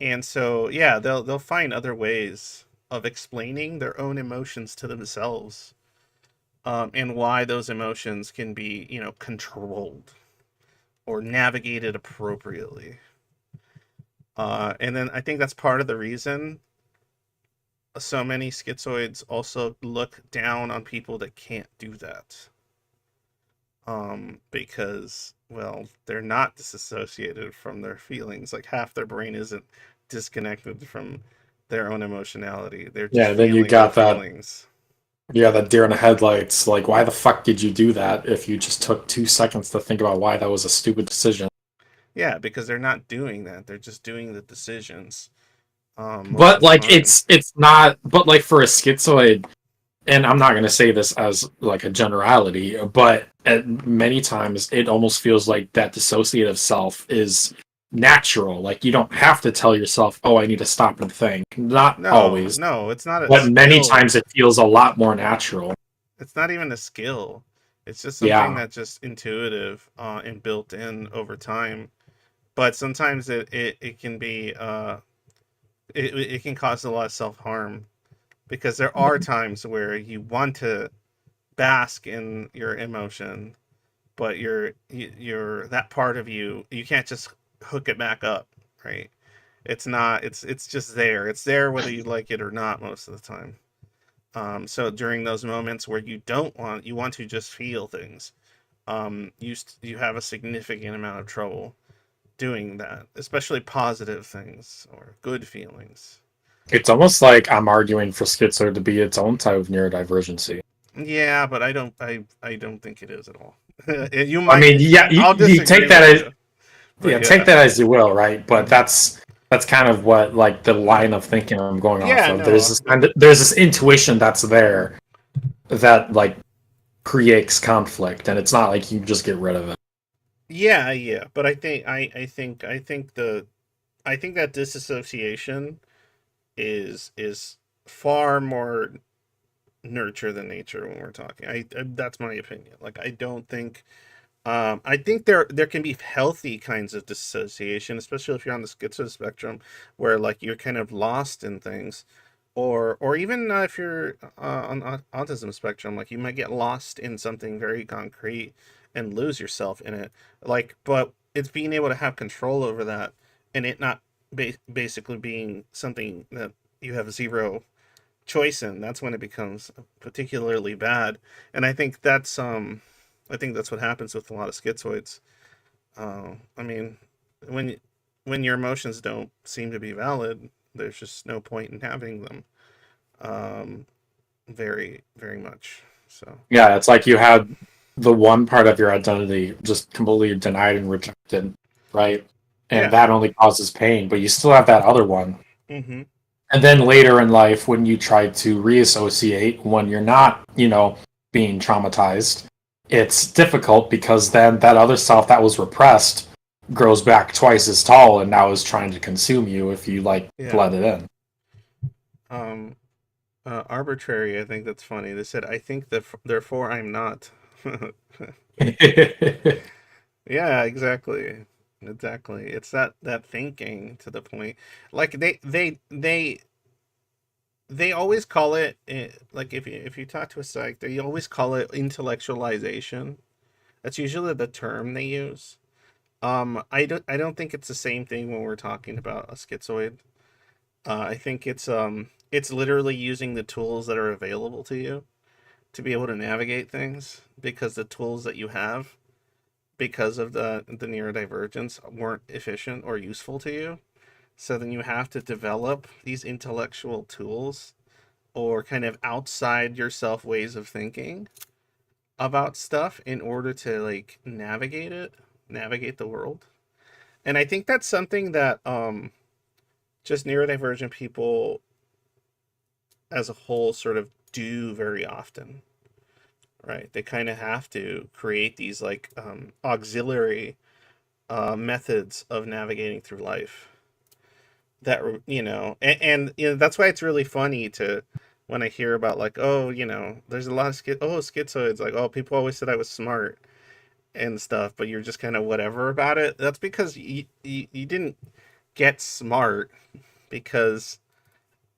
Speaker 1: and so yeah, they'll find other ways of explaining their own emotions to themselves, and why those emotions can be controlled or navigated appropriately. And then I think that's part of the reason so many schizoids also look down on people that can't do that. Because, well, they're not disassociated from their feelings. Like half their brain isn't disconnected from their own emotionality. They're just
Speaker 4: Yeah, then you
Speaker 1: feeling the
Speaker 4: got that.
Speaker 1: feelings.
Speaker 4: Yeah, that deer in the headlights. Like, why the fuck did you do that if you just took 2 seconds to think about why that was a stupid decision?
Speaker 1: Yeah, because they're not doing that. They're just doing the decisions. Most
Speaker 4: But
Speaker 1: of the
Speaker 4: like,
Speaker 1: time.
Speaker 4: it's not. But like for a schizoid, and I'm not going to say this as like a generality, but at many times it almost feels like that dissociative self is natural. Like you don't have to tell yourself, "Oh, I need to stop and think." Not
Speaker 1: No,
Speaker 4: always,
Speaker 1: no, it's not a
Speaker 4: but many
Speaker 1: skill.
Speaker 4: times it feels a lot more natural.
Speaker 1: It's not even a skill. It's just something
Speaker 4: Yeah,
Speaker 1: that's just intuitive, and built in over time. But sometimes it can be it can cause a lot of self harm, because there are times where you want to bask in your emotion, but you're that part of you can't just hook it back up, right? It's not. It's just there. It's there whether you like it or not most of the time. So during those moments where you want to just feel things, you have a significant amount of trouble doing that, especially positive things or good feelings.
Speaker 4: it's almost like I'm arguing for schizo to be its own type of neurodivergency.
Speaker 1: Yeah, but I don't think it is at all. You
Speaker 4: I
Speaker 1: might.
Speaker 4: mean, yeah,
Speaker 1: I'll
Speaker 4: you take
Speaker 1: disagree
Speaker 4: that
Speaker 1: with
Speaker 4: as
Speaker 1: you, but
Speaker 4: yeah, take
Speaker 1: yeah.
Speaker 4: that as you will, right? But that's kind of what like the line of thinking I'm going off
Speaker 1: Yeah,
Speaker 4: of.
Speaker 1: no.
Speaker 4: There's this intuition that's there that like creates conflict, and it's not like you just get rid of it.
Speaker 1: Yeah, but I think that disassociation is far more nurture than nature when we're talking. That's my opinion. Like I think there can be healthy kinds of dissociation, especially if you're on the schizo spectrum, where like you're kind of lost in things, or even if you're on autism spectrum, like you might get lost in something very concrete and lose yourself in it. Like, but it's being able to have control over that, and it not basically being something that you have zero choice in. That's when it becomes particularly bad, and I think that's what happens with a lot of schizoids. I mean, when when your emotions don't seem to be valid, there's just no point in having them. Um, very much. So
Speaker 4: Yeah, it's like you had the one part of your identity just completely denied and rejected, right? And
Speaker 1: yeah.
Speaker 4: that only causes pain, but you still have that other one.
Speaker 1: Mm-hmm.
Speaker 4: And then later in life, when you try to reassociate, when you're not, being traumatized, it's difficult because then that other self that was repressed grows back twice as tall and now is trying to consume you if you like
Speaker 1: Yeah.
Speaker 4: let it in.
Speaker 1: Um, arbitrary. I think that's funny. They said, "I think that therefore I'm not." Yeah, exactly. Exactly. It's that thinking to the point. Like they always call it like if you talk to a psych, they always call it intellectualization. That's usually the term they use. I don't think it's the same thing when we're talking about a schizoid. I think it's literally using the tools that are available to you to be able to navigate things, because the tools that you have because of the neurodivergence weren't efficient or useful to you. So then you have to develop these intellectual tools or kind of outside yourself ways of thinking about stuff in order to like navigate the world. And I think that's something that just neurodivergent people as a whole sort of do very often, right? They kind of have to create these like auxiliary methods of navigating through life that that's why it's really funny to when I hear about like, oh, there's a lot of schizoids, like, oh, people always said I was smart and stuff, but you're just kind of whatever about it. That's because you didn't get smart because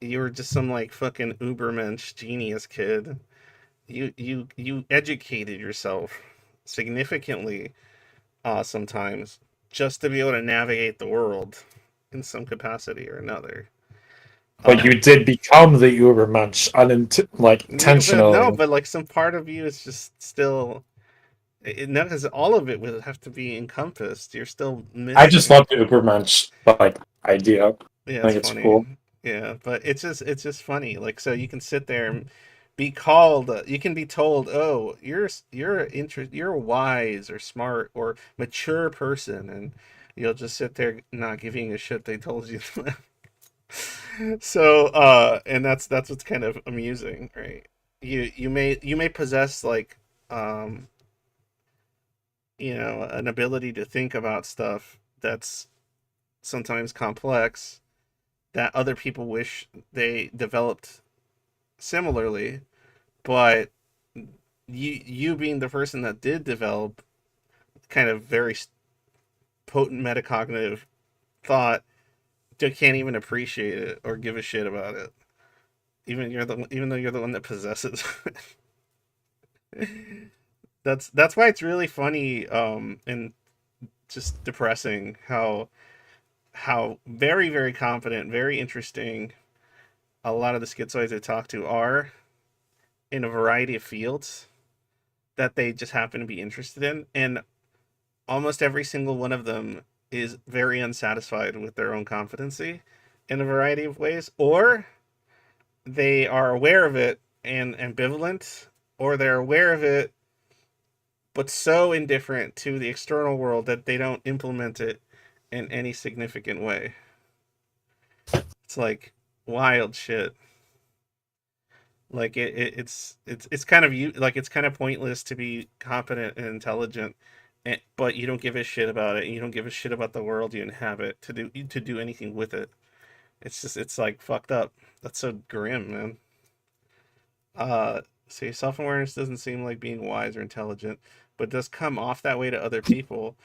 Speaker 1: you were just some like fucking ubermensch genius kid. You educated yourself significantly, sometimes, just to be able to navigate the world in some capacity or another.
Speaker 4: But you
Speaker 1: Um,
Speaker 4: did become the Ubermensch
Speaker 1: yeah, but no,
Speaker 4: intentionally.
Speaker 1: but like some part of you is just still. No, because all of it would have to be encompassed. You're still
Speaker 4: I just
Speaker 1: missing.
Speaker 4: love the Ubermensch idea.
Speaker 1: Yeah,
Speaker 4: I
Speaker 1: it's
Speaker 4: think it's
Speaker 1: funny.
Speaker 4: cool.
Speaker 1: Yeah, but it's just funny. Like, so you can sit there and be called. You can be told, "Oh, you're a wise or smart or mature person," and you'll just sit there not giving a shit they told you. So, and that's what's kind of amusing, right? You may possess like um an ability to think about stuff that's sometimes complex that other people wish they developed similarly, but you being the person that did develop kind of very potent metacognitive thought, can't even appreciate it or give a shit about it. Even though you're the one that possesses it. That's why it's really funny, and just depressing how very, very confident, very interesting a lot of the schizoids I talk to are in a variety of fields that they just happen to be interested in. And almost every single one of them is very unsatisfied with their own competency in a variety of ways, or they are aware of it and ambivalent, or they're aware of it but so indifferent to the external world that they don't implement it in any significant way. It's like wild shit. Like it's kind of like it's kind of pointless to be competent and intelligent, but you don't give a shit about it. And you don't give a shit about the world you inhabit to do anything with it. It's like fucked up. That's so grim, man. So self awareness doesn't seem like being wise or intelligent, but does come off that way to other people.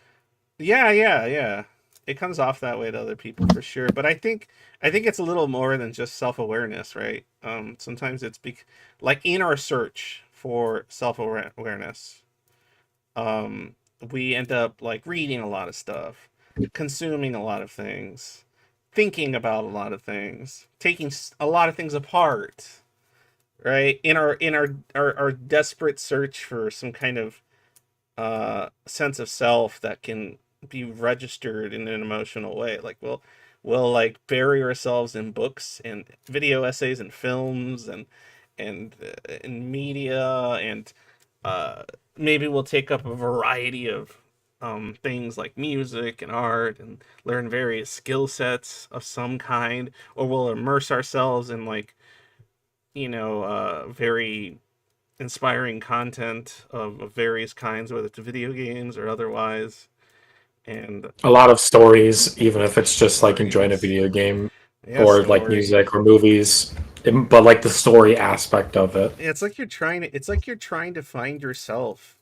Speaker 1: Yeah, yeah, yeah. It comes off that way to other people for sure. But I think it's a little more than just self awareness, right? Sometimes it's like in our search for self awareness, um, we end up like reading a lot of stuff, consuming a lot of things, thinking about a lot of things, taking a lot of things apart, right? In our desperate search for some kind of sense of self that can be registered in an emotional way. Like we'll like bury ourselves in books and video essays and films and media and uh maybe we'll take up a variety of things like music and art and learn various skill sets of some kind, or we'll immerse ourselves in like very inspiring content of various kinds, whether it's video games or otherwise. And
Speaker 4: A lot of stories, even if it's just like enjoying a
Speaker 1: stories,
Speaker 4: video game
Speaker 1: yeah,
Speaker 4: or like
Speaker 1: story.
Speaker 4: music or movies, but like the story aspect of it.
Speaker 1: It's like you're trying to find yourself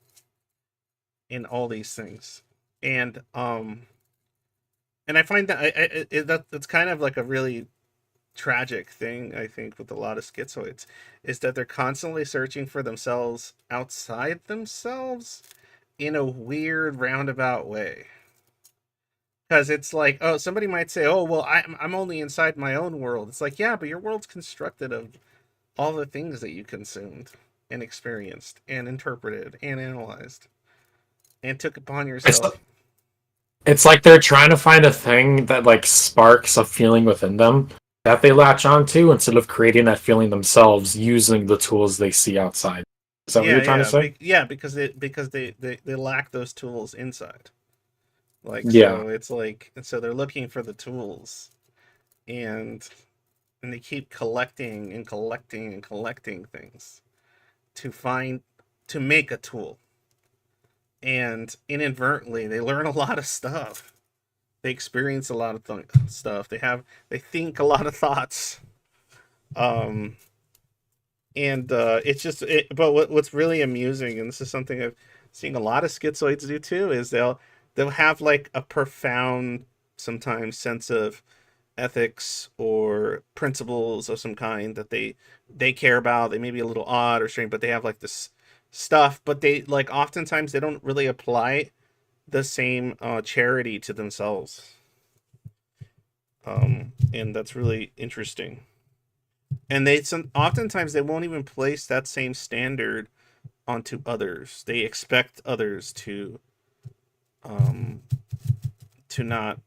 Speaker 1: in all these things, and I find that that's kind of like a really tragic thing, I think, with a lot of schizoids, is that they're constantly searching for themselves outside themselves in a weird roundabout way. Because it's like, oh, somebody might say, oh, well, I'm only inside my own world. It's like, yeah, but your world's constructed of all the things that you consumed and experienced and interpreted and analyzed and took upon
Speaker 4: It's
Speaker 1: yourself.
Speaker 4: it's like they're trying to find a thing that like sparks a feeling within them that they latch onto instead of creating that feeling themselves using the tools they see outside. Is that what
Speaker 1: Yeah,
Speaker 4: you're trying to
Speaker 1: yeah,
Speaker 4: say?
Speaker 1: yeah, because they lack those tools inside. Like
Speaker 4: Yeah.
Speaker 1: so, it's like, and so they're looking for the tools, and they keep collecting and collecting and collecting things to find to make a tool, and inadvertently they learn a lot of stuff. They experience a lot of stuff. They think a lot of thoughts. Um, and it's just but what's really amusing, and this is something I've seen a lot of schizoids do too, is they'll have like a profound sometimes sense of ethics or principles of some kind that they care about. They may be a little odd or strange, but they have like this stuff, but they like oftentimes they don't really apply the same charity to themselves. And that's really interesting. And oftentimes they won't even place that same standard onto others. They expect others um to not,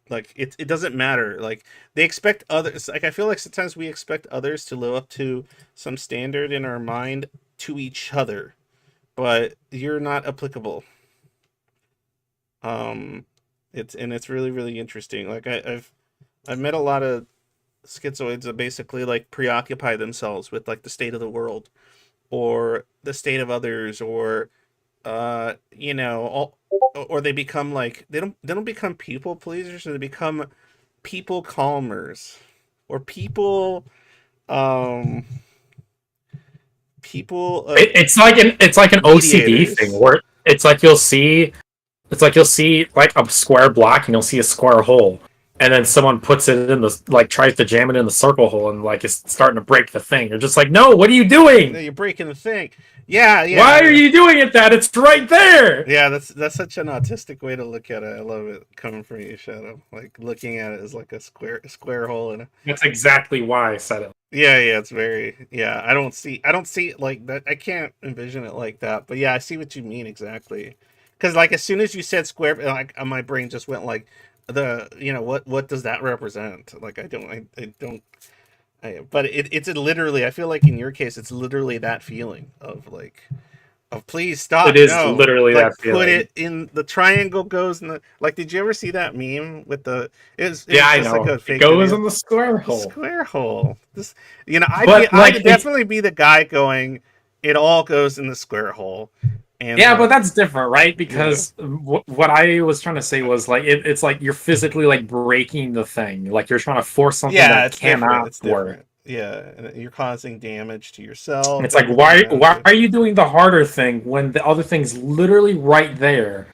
Speaker 1: like it doesn't matter. Like they expect others, like I feel like sometimes we expect others to live up to some standard in our mind to each other, but you're not applicable. Um it's really really interesting. Like I've met a lot of schizoids that basically like preoccupy themselves with like the state of the world or the state of others, or all, or they become like they don't become people pleasers, or they become people calmers, or um people
Speaker 4: It's like an OCD thing
Speaker 1: mediators.
Speaker 4: where it's like you'll see like a square block and you'll see a square hole, and then someone puts it in the like tries to jam it in the circle hole and like it's starting to break the thing. You're just like, no, what are you
Speaker 1: No,
Speaker 4: doing?
Speaker 1: you're breaking the thing. Yeah,
Speaker 4: Why are
Speaker 1: yeah.
Speaker 4: you doing it? That it's right there.
Speaker 1: Yeah, that's such an autistic way to look at it. I love it coming from you, Shadow. Like looking at it as like a square hole in a.
Speaker 4: That's exactly why I said it.
Speaker 1: Yeah, yeah, it's very, yeah. I don't see it like that. I can't envision it like that. But yeah, I see what you mean exactly. Because like as soon as you said square, like my brain just went like what does that represent? Like I don't. But it's literally. I feel like in your case, it's literally that feeling of like Oh, please stop!
Speaker 4: It is
Speaker 1: No,
Speaker 4: literally
Speaker 1: like
Speaker 4: that
Speaker 1: put
Speaker 4: feeling.
Speaker 1: it in the triangle goes in the like. Did you ever see that meme with the? It
Speaker 4: Yeah,
Speaker 1: was
Speaker 4: I
Speaker 1: just like
Speaker 4: know.
Speaker 1: a
Speaker 4: It
Speaker 1: fake
Speaker 4: goes
Speaker 1: video.
Speaker 4: in the square
Speaker 1: The
Speaker 4: hole.
Speaker 1: square hole. This,
Speaker 4: But like,
Speaker 1: I'd
Speaker 4: it's
Speaker 1: definitely be the guy going. It all goes in the square hole, and
Speaker 4: yeah, but that's different, right?
Speaker 1: yeah,
Speaker 4: Because what I was trying to say was like it's like you're physically like breaking the thing, like you're trying to force something
Speaker 1: yeah,
Speaker 4: that
Speaker 1: it's different.
Speaker 4: cannot
Speaker 1: It's
Speaker 4: work.
Speaker 1: different. Yeah, and you're causing damage to
Speaker 4: And
Speaker 1: yourself
Speaker 4: it's
Speaker 1: and
Speaker 4: like
Speaker 1: everything around
Speaker 4: why
Speaker 1: you.
Speaker 4: are you doing the harder thing when the other thing's literally right there?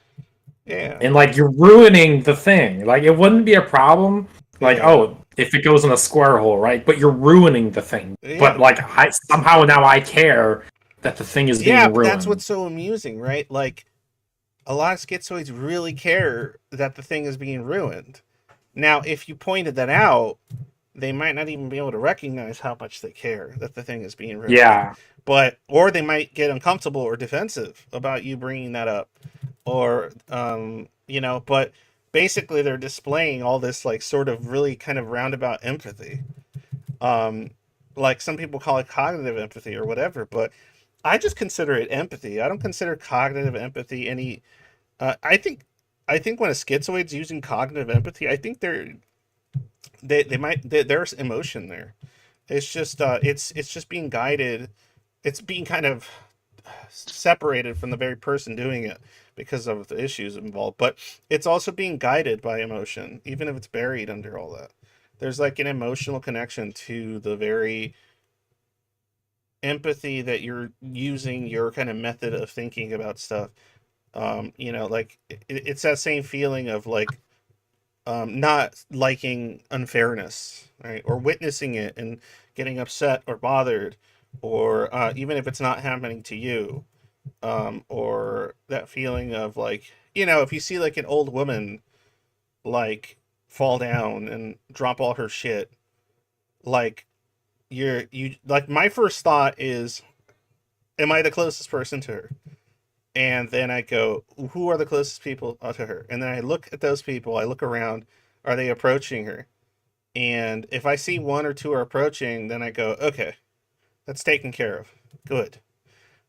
Speaker 1: Yeah,
Speaker 4: And like you're ruining the thing. Like it wouldn't be a problem. Like
Speaker 1: yeah,
Speaker 4: oh, if it goes in a square hole, right? But you're ruining the thing. But
Speaker 1: yeah.
Speaker 4: like I somehow now I care that the thing is
Speaker 1: Yeah,
Speaker 4: being
Speaker 1: but that's
Speaker 4: ruined.
Speaker 1: what's so amusing, right? Like a lot of schizoids really care that the thing is being ruined. Now, if you pointed that out, they might not even be able to recognize how much they care that the thing is being ruined.
Speaker 4: Yeah.
Speaker 1: But or they might get uncomfortable or defensive about you bringing that up, or But basically, they're displaying all this like sort of really kind of roundabout empathy. Um, like some people call it cognitive empathy or whatever, but I just consider it empathy. I don't consider cognitive empathy any. I think when a schizoid's using cognitive empathy, I think there's emotion there. It's just being guided. It's being kind of separated from the very person doing it because of the issues involved. But it's also being guided by emotion, even if it's buried under all that. There's like an emotional connection to the very empathy that you're using your kind of method of thinking about stuff. Like it's that same feeling of like not liking unfairness, right, or witnessing it and getting upset or bothered, or even if it's not happening to you, or that feeling of like if you see like an old woman like fall down and drop all her shit, like you like my first thought is, am I the closest person to her? And then I go, who are the closest people to her? And then I look at those people. I look around. Are they approaching her? And if I see one or two are approaching, then I go, okay, that's taken care of. Good.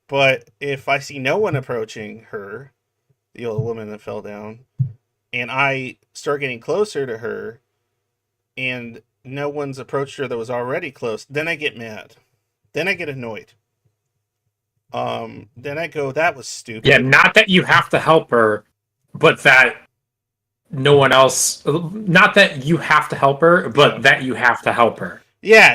Speaker 1: But if I see no one approaching her, the old woman that fell down, and I start getting closer to her, and no one's approached her that was already close, then I get mad. Then I get annoyed. Then I go, that was
Speaker 4: Yeah,
Speaker 1: stupid.
Speaker 4: not that you have to help her, but that no one else. Not that you have to help her,
Speaker 1: Yeah.
Speaker 4: but that you have to help her
Speaker 1: Yeah.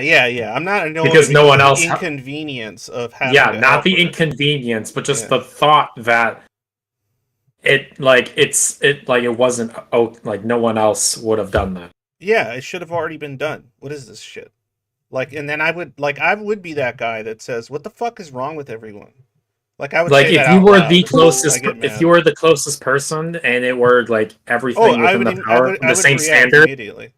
Speaker 1: I'm not
Speaker 4: because
Speaker 1: annoyed
Speaker 4: no
Speaker 1: because
Speaker 4: one
Speaker 1: of the
Speaker 4: else.
Speaker 1: inconvenience of having
Speaker 4: Yeah,
Speaker 1: to
Speaker 4: not
Speaker 1: help
Speaker 4: the
Speaker 1: her.
Speaker 4: inconvenience, but just
Speaker 1: Yeah.
Speaker 4: the thought that it wasn't. Oh, like no one else would have done that.
Speaker 1: Yeah, it should have already been done. What is this shit? Like, and then I would be that guy that says, "What the fuck is wrong with everyone?" Like, I would
Speaker 4: Like
Speaker 1: say that out loud. I get
Speaker 4: if you
Speaker 1: mad.
Speaker 4: were the closest person, and it were like
Speaker 1: Oh,
Speaker 4: everything within the power,
Speaker 1: I
Speaker 4: the
Speaker 1: would
Speaker 4: same
Speaker 1: react
Speaker 4: standard.
Speaker 1: immediately.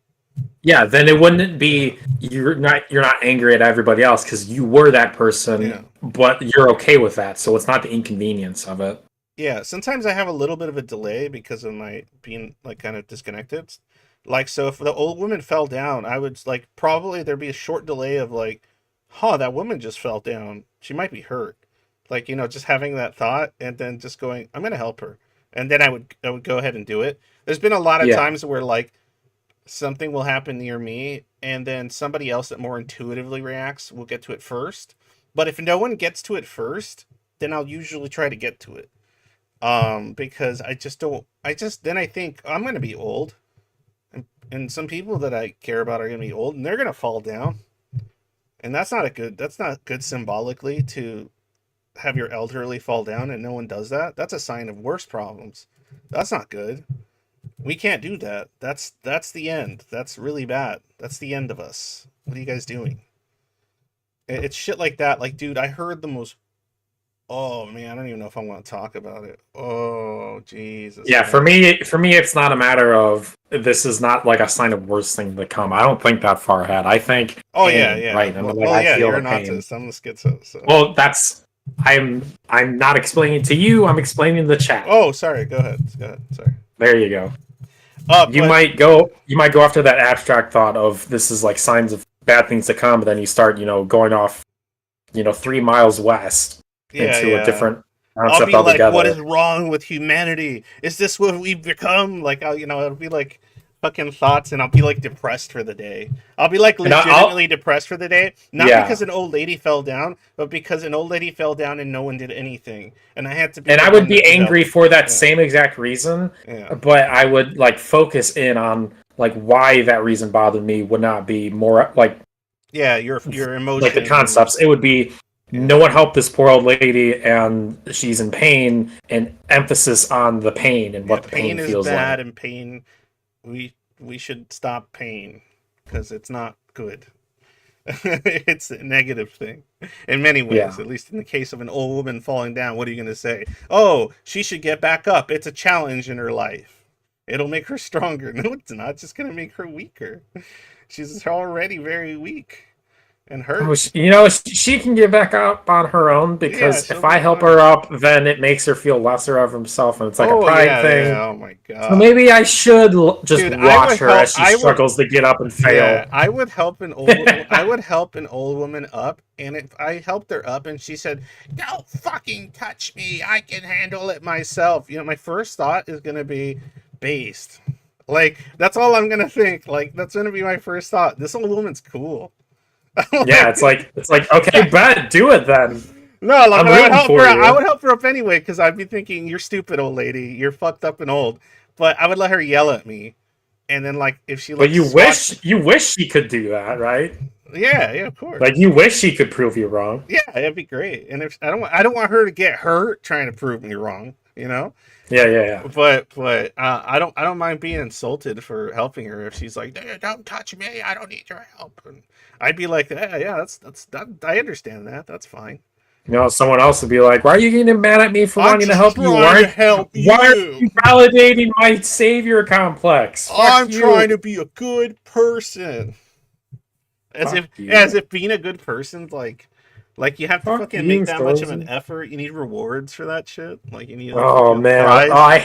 Speaker 4: Yeah, then it wouldn't
Speaker 1: Yeah,
Speaker 4: be you're not angry at everybody else because you were that
Speaker 1: yeah,
Speaker 4: person, but you're okay with that, so it's not the inconvenience of it.
Speaker 1: yeah. Sometimes I have a little bit of a delay because of my being like kind of disconnected. Like, so if the old woman fell down, I would like probably there'd be a short delay of like, "Huh, that woman just fell down. She might be hurt." Like, just having that thought and then just going, "I'm gonna help her," and then I would go ahead and do it. There's been a lot of
Speaker 4: Yeah,
Speaker 1: times where like something will happen near me and then somebody else that more intuitively reacts will get to it first, but if no one gets to it first, then I'll usually try to get to it, because I just don't I just then I think I'm going to be old, and some people that I care about are going to be old and they're going to fall down, and that's not good symbolically to have your elderly fall down and no one does that. That's a sign of worse problems. That's not good. We can't do that. That's the end. That's really bad. That's the end of us. What are you guys doing? It's shit like that. Like, dude, I heard the most. Oh man, I don't even know if I want to talk about it. Oh Jesus
Speaker 4: yeah.
Speaker 1: Christ.
Speaker 4: For me, it's not a matter of this is not like a sign of worse thing to come. I don't think that far ahead. I think
Speaker 1: Oh yeah,
Speaker 4: pain,
Speaker 1: yeah.
Speaker 4: right? And like I
Speaker 1: Yeah.
Speaker 4: feel
Speaker 1: You're
Speaker 4: the
Speaker 1: an
Speaker 4: pain.
Speaker 1: autist. I'm a schizo. So.
Speaker 4: Well, that's I'm not explaining it to you. I'm explaining the chat.
Speaker 1: Oh, sorry. Go ahead. Go ahead. Sorry.
Speaker 4: There you go.
Speaker 1: But
Speaker 4: You might go after that abstract thought of this is like signs of bad things to come, but then you start going off 3 miles west
Speaker 1: yeah,
Speaker 4: into a
Speaker 1: yeah.
Speaker 4: different
Speaker 1: I'll
Speaker 4: concept
Speaker 1: be like, what
Speaker 4: altogether.
Speaker 1: is wrong with humanity? Is this what we've become? Like, it'll be like fucking thoughts, and I'll be like depressed for the day. I'll be like
Speaker 4: And
Speaker 1: legitimately depressed for the day, not
Speaker 4: yeah,
Speaker 1: because an old lady fell down, but because an old lady fell down and no one did anything, and I had to be
Speaker 4: and
Speaker 1: the
Speaker 4: I would
Speaker 1: one
Speaker 4: be
Speaker 1: to help.
Speaker 4: angry for that
Speaker 1: Yeah,
Speaker 4: same exact reason,
Speaker 1: yeah,
Speaker 4: but I would like focus in on like why that reason bothered me would not be more
Speaker 1: yeah. Your
Speaker 4: like the
Speaker 1: emotion.
Speaker 4: concepts. It would be
Speaker 1: Yeah,
Speaker 4: no one helped this poor old lady and she's in pain, and emphasis on the pain and
Speaker 1: yeah.
Speaker 4: what the
Speaker 1: Pain
Speaker 4: pain
Speaker 1: is
Speaker 4: feels like.
Speaker 1: bad, and pain. We should stop pain because it's not good. It's a negative thing in many ways,
Speaker 4: Yeah.
Speaker 1: at least in the case of an old woman falling down. What are you going to say? Oh, she should get back up. It's a challenge in her life. It'll make her stronger. No, it's not. It's just going to make her weaker. She's already very weak and
Speaker 4: Oh,
Speaker 1: hurt.
Speaker 4: she can get back up on her own
Speaker 1: Yeah,
Speaker 4: because
Speaker 1: she'll
Speaker 4: if
Speaker 1: be
Speaker 4: I help her
Speaker 1: fine.
Speaker 4: up, then it makes her feel lesser of herself, and it's like a
Speaker 1: Oh,
Speaker 4: pride
Speaker 1: yeah,
Speaker 4: thing.
Speaker 1: yeah. Oh, my
Speaker 4: So
Speaker 1: God.
Speaker 4: maybe I should just
Speaker 1: Dude, I
Speaker 4: watch
Speaker 1: would
Speaker 4: her
Speaker 1: help.
Speaker 4: as she struggles to get up and
Speaker 1: Yeah,
Speaker 4: fail.
Speaker 1: I would help an old. I would help an old woman up, and if I helped her up, and she said, "Don't fucking touch me. I can handle it myself." My first thought is gonna be based. Like that's all I'm gonna think. Like that's gonna be my first thought. This old woman's cool.
Speaker 4: Yeah, it's like okay, bet do it then.
Speaker 1: No, like
Speaker 4: I'm
Speaker 1: but I would
Speaker 4: rooting
Speaker 1: help her.
Speaker 4: for
Speaker 1: I
Speaker 4: you.
Speaker 1: would help her up anyway because I'd be thinking, "You're stupid, old lady. You're fucked up and old." But I would let her yell at me, and then like if she
Speaker 4: But
Speaker 1: like swats,
Speaker 4: you wish she could do that, right?
Speaker 1: yeah, yeah, of course.
Speaker 4: Like you wish she could prove you wrong.
Speaker 1: Yeah, it'd be great. And if I don't want her to get hurt trying to prove me wrong, you know.
Speaker 4: Yeah, yeah, yeah.
Speaker 1: But I don't mind being insulted for helping her if she's like, Don't touch me. I don't need your help." And I'd be like, "Yeah, yeah, that. I understand that. That's fine.
Speaker 4: Someone else would be like, "Why are you getting mad at me for
Speaker 1: I'm
Speaker 4: wanting to
Speaker 1: just
Speaker 4: help you?
Speaker 1: trying to help
Speaker 4: Why are
Speaker 1: you.
Speaker 4: you validating my savior complex? Fuck
Speaker 1: I'm
Speaker 4: you,
Speaker 1: trying to be a good person."
Speaker 4: fuck
Speaker 1: As
Speaker 4: you,
Speaker 1: if being a good person's like you have to
Speaker 4: fuck
Speaker 1: fucking
Speaker 4: you,
Speaker 1: make that much of an
Speaker 4: Frozen.
Speaker 1: effort. You need rewards for that shit. Like you need like
Speaker 4: Oh
Speaker 1: a
Speaker 4: man, oh
Speaker 1: prize.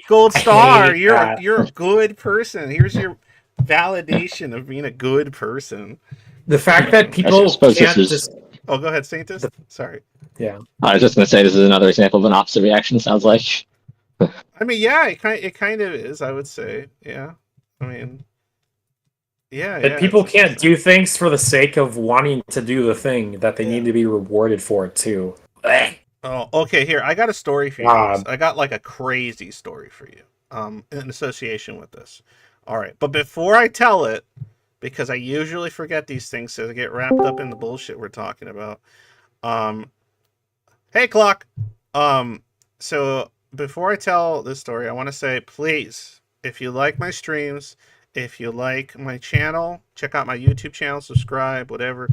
Speaker 1: Gold
Speaker 4: I
Speaker 1: star.
Speaker 4: hate that.
Speaker 1: You're a good person. Here's your validation of being a good person.
Speaker 4: The fact that
Speaker 3: I
Speaker 4: people
Speaker 3: suppose this
Speaker 4: can't
Speaker 3: is.
Speaker 4: just
Speaker 1: Oh, go ahead, Saintist.
Speaker 4: the,
Speaker 1: Sorry.
Speaker 4: yeah.
Speaker 3: I was just going to say this is another example of an opposite reaction. Sounds like.
Speaker 1: I mean, yeah, it kind of is. I would say, yeah. I mean, yeah,
Speaker 4: That
Speaker 1: yeah. It's
Speaker 4: people can't
Speaker 1: interesting.
Speaker 4: do things for the sake of wanting to do the thing that they
Speaker 1: Yeah.
Speaker 4: need to be rewarded for it too.
Speaker 1: Oh, okay. Here, I got a story for you guys.
Speaker 4: God.
Speaker 1: I got like a crazy story for you. In association with this. All right, but before I tell it, because I usually forget these things, so I get wrapped up in the bullshit we're talking about. Um, hey, clock. Um, so before I tell this story, I want to say, please, if you like my streams, if you like my channel, check out my YouTube channel, subscribe, whatever.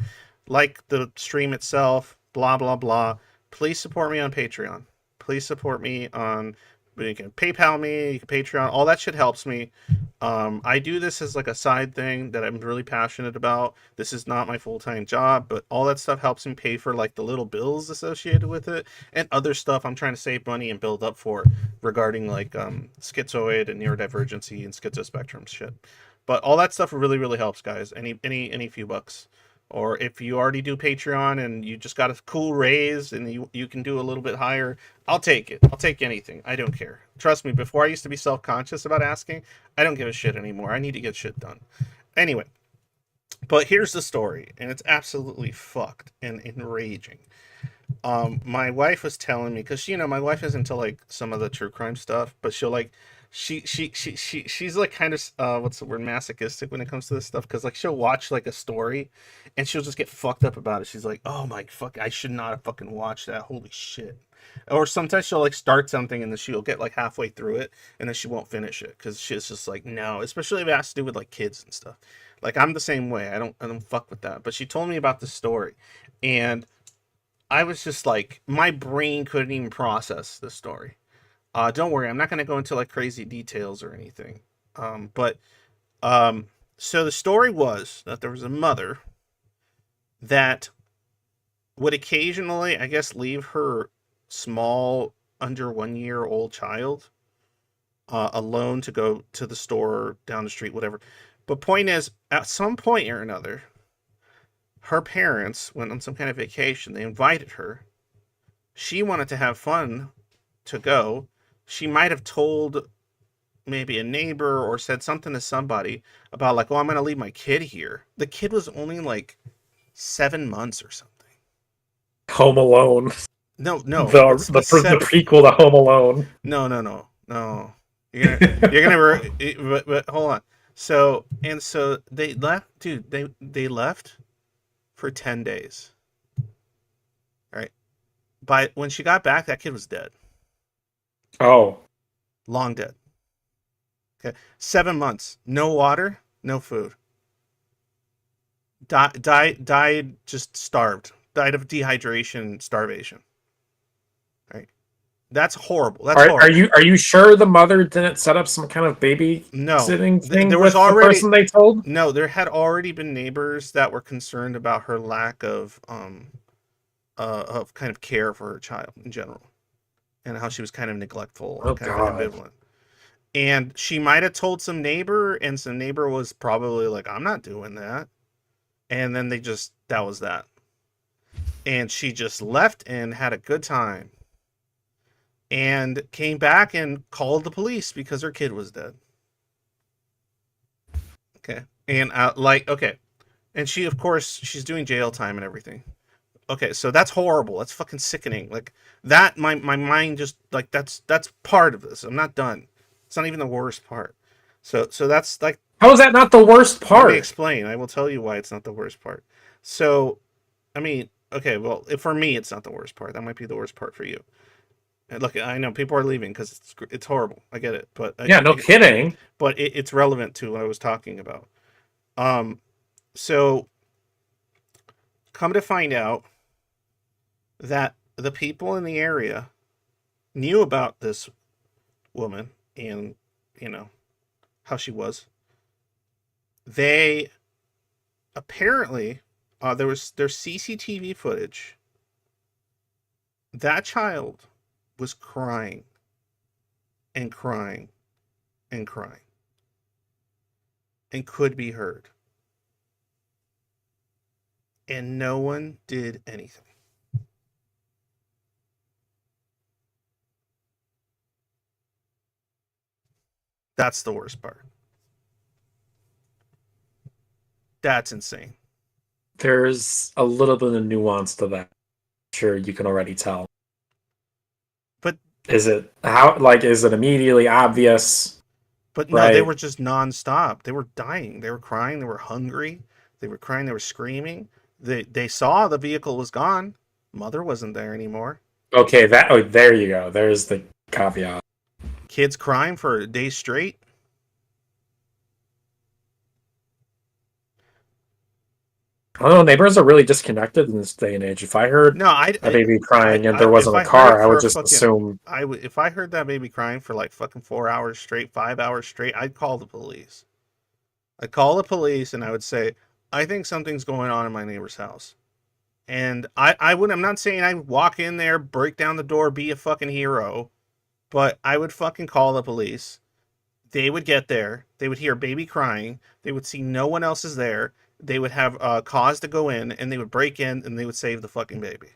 Speaker 1: Like the stream itself, blah blah blah. Please support me on Patreon. Please support me on. You can PayPal me, you can Patreon. All that shit helps me. I do this as like a side thing that I'm really passionate about. This is not my full time job, but all that stuff helps me pay for like the little bills associated with it and other stuff I'm trying to save money and build up for regarding like schizoid and neurodivergency and schizospectrum shit. But all that stuff really really helps, guys. Any few bucks. Or if you already do Patreon and you just got a cool raise and you can do a little bit higher, I'll take it. I'll take anything. I don't care. Trust me, before I used to be self conscious about asking, I don't give a shit anymore. I need to get shit done. Anyway, but here's the story, and it's absolutely fucked and enraging. My wife was telling me because my wife is into like some of the true crime stuff, but she'll like she's like kind of what's the word, masochistic when it comes to this stuff, because like she'll watch like a story and she'll just get fucked up about it. She's like, oh my fuck, I should not have fucking watched that, holy shit. Or sometimes she'll like start something and then she'll get like halfway through it and then she won't finish it because she's just like, no, especially if it has to do with like kids and stuff. Like I'm the same way. I don't fuck with that. But she told me about this story, and I was just like, my brain couldn't even process the story. Don't worry, I'm not going to go into like crazy details or anything. But so the story was that there was a mother that would occasionally, I guess, leave her small, under 1 year old child alone to go to the store down the street, whatever. But point is, at some point or another, her parents went on some kind of vacation. They invited her, She wanted to have fun to go. She might have told maybe a neighbor or said something to somebody about like, oh, I'm going to leave my kid here. The kid was only like 7 months or something.
Speaker 4: Home Alone.
Speaker 1: No, no,
Speaker 4: The prequel to Home Alone.
Speaker 1: No. But hold on. So they left, dude. They left for 10 days. All right. But when she got back, that kid was dead.
Speaker 4: Oh,
Speaker 1: Long dead. Okay. 7 months. No water, no food. Died, just starved. Died of dehydration, starvation. Right. That's horrible. That's horrible.
Speaker 4: Are you sure the mother didn't set up some kind of babysitting thing
Speaker 1: there
Speaker 4: with
Speaker 1: was already
Speaker 4: the person they told?
Speaker 1: No, there had already been neighbors that were concerned about her lack of kind of care for her child in general, and how she was kind of neglectful and kind of ambivalent. And she might have told some neighbor, and some neighbor was probably like, "I'm not doing that," and then that was that. And she just left and had a good time, and came back and called the police because her kid was dead. Okay. And okay. And she, of course, she's doing jail time and everything. Okay, so that's horrible. That's fucking sickening. Like that, my mind just like that's part of this. I'm not done. It's not even the worst part. So that's like,
Speaker 4: how is that not the worst part?
Speaker 1: Let me explain. I will tell you why it's not the worst part. So, I mean, okay, well, for me, it's not the worst part. That might be the worst part for you. And look, I know people are leaving because it's horrible. I get it, but
Speaker 4: yeah, no kidding.
Speaker 1: But it's relevant to what I was talking about. So come to find out that the people in the area knew about this woman and, how she was. They apparently, there's CCTV footage. That child was crying and crying and crying and could be heard. And no one did anything. That's the worst part. That's insane.
Speaker 4: There's a little bit of nuance to that. Sure, you can already tell.
Speaker 1: But
Speaker 4: is it immediately obvious?
Speaker 1: But no, they were just nonstop. They were dying. They were crying. They were hungry. They were crying. They were screaming. They saw the vehicle was gone. Mother wasn't there anymore.
Speaker 4: Okay, there you go. There's the caveat.
Speaker 1: Kids crying for days straight.
Speaker 4: I don't know. Neighbors are really disconnected in this day and age. If I heard a baby crying and there wasn't a car, I would just assume.
Speaker 1: If I heard that baby crying for like fucking 4 hours straight, 5 hours straight, I'd call the police. I'd call the police and I would say, I think something's going on in my neighbor's house. And I'm not saying I'd walk in there, break down the door, be a fucking hero, but I would fucking call the police. They would get there. They would hear baby crying. They would see no one else is there. They would have cause to go in, and they would break in, and they would save the fucking baby.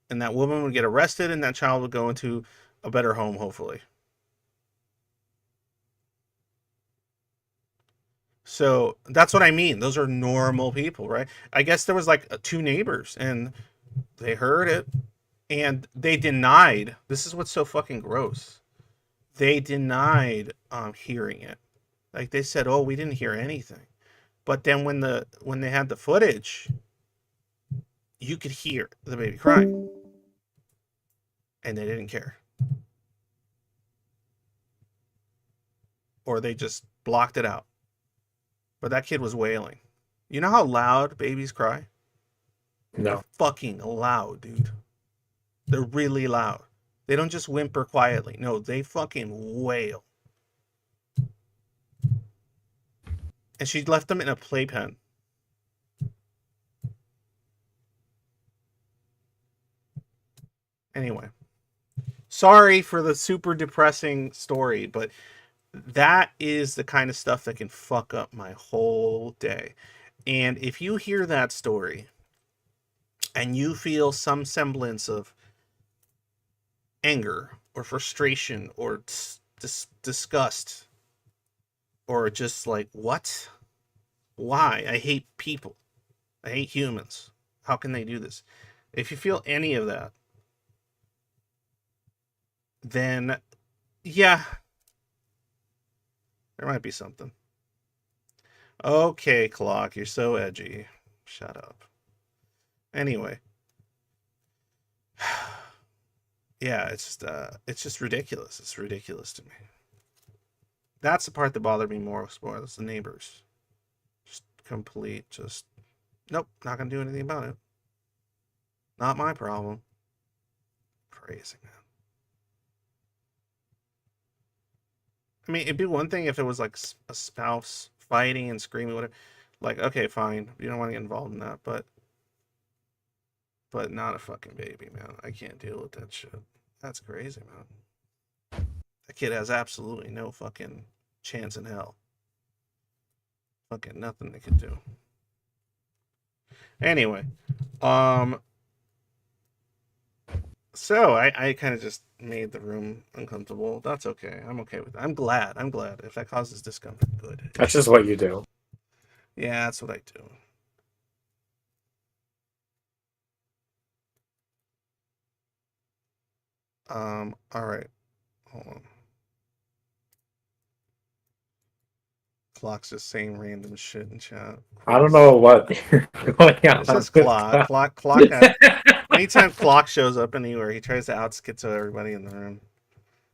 Speaker 1: And that woman would get arrested, and that child would go into a better home, hopefully. So that's what I mean. Those are normal people, right? I guess there was like 2 neighbors, and they heard it, and they denied. This is what's so fucking gross. They denied hearing it. Like they said, "Oh, we didn't hear anything." But then when they had the footage, you could hear the baby crying. And they didn't care. Or they just blocked it out. But that kid was wailing. You know how loud babies cry?
Speaker 4: No.
Speaker 1: They're fucking loud, dude. They're really loud. They don't just whimper quietly. No, they fucking wail. And she left them in a playpen. Anyway. Sorry for the super depressing story, but that is the kind of stuff that can fuck up my whole day. And if you hear that story and you feel some semblance of anger or frustration or disgust or just like, what? Why? I hate people. I hate humans. How can they do this? If you feel any of that, then yeah, there might be something. Okay, Clock, you're so edgy. Shut up. Anyway. Yeah, it's just ridiculous. It's ridiculous to me. That's the part that bothered me more was the neighbors. Just complete, just nope, not gonna do anything about it. Not my problem. Crazy, man. I mean, it'd be one thing if it was like a spouse fighting and screaming, whatever. Like, okay, fine, you don't want to get involved in that, but not a fucking baby, man. I can't deal with that shit. That's crazy, man. That kid has absolutely no fucking chance in hell. Fucking nothing they could do. Anyway, so I kind of just made the room uncomfortable. That's okay. I'm okay with it. I'm glad. If that causes discomfort, good.
Speaker 4: That's just what you do.
Speaker 1: Yeah, that's what I do. All right. Hold on. Clock's just saying random shit in chat.
Speaker 4: I don't know what you're going on.
Speaker 1: It's just
Speaker 4: with
Speaker 1: Clock. Clock. Anytime Clock shows up anywhere, he tries to out schizo everybody in the room.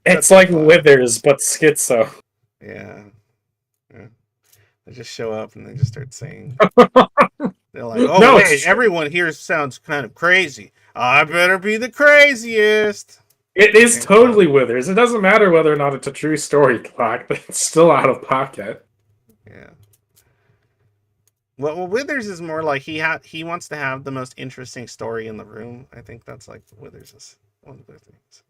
Speaker 4: It's like Withers, but schizo.
Speaker 1: Yeah. They just show up and they just start saying. They're like, oh,
Speaker 4: No,
Speaker 1: wait, everyone here sounds kind of crazy. I better be the craziest.
Speaker 4: It is totally Withers. It doesn't matter whether or not it's a true story, Clock, but it's still out of pocket.
Speaker 1: Yeah. Well, Withers is more like he wants to have the most interesting story in the room. I think that's like Withers is one of their things.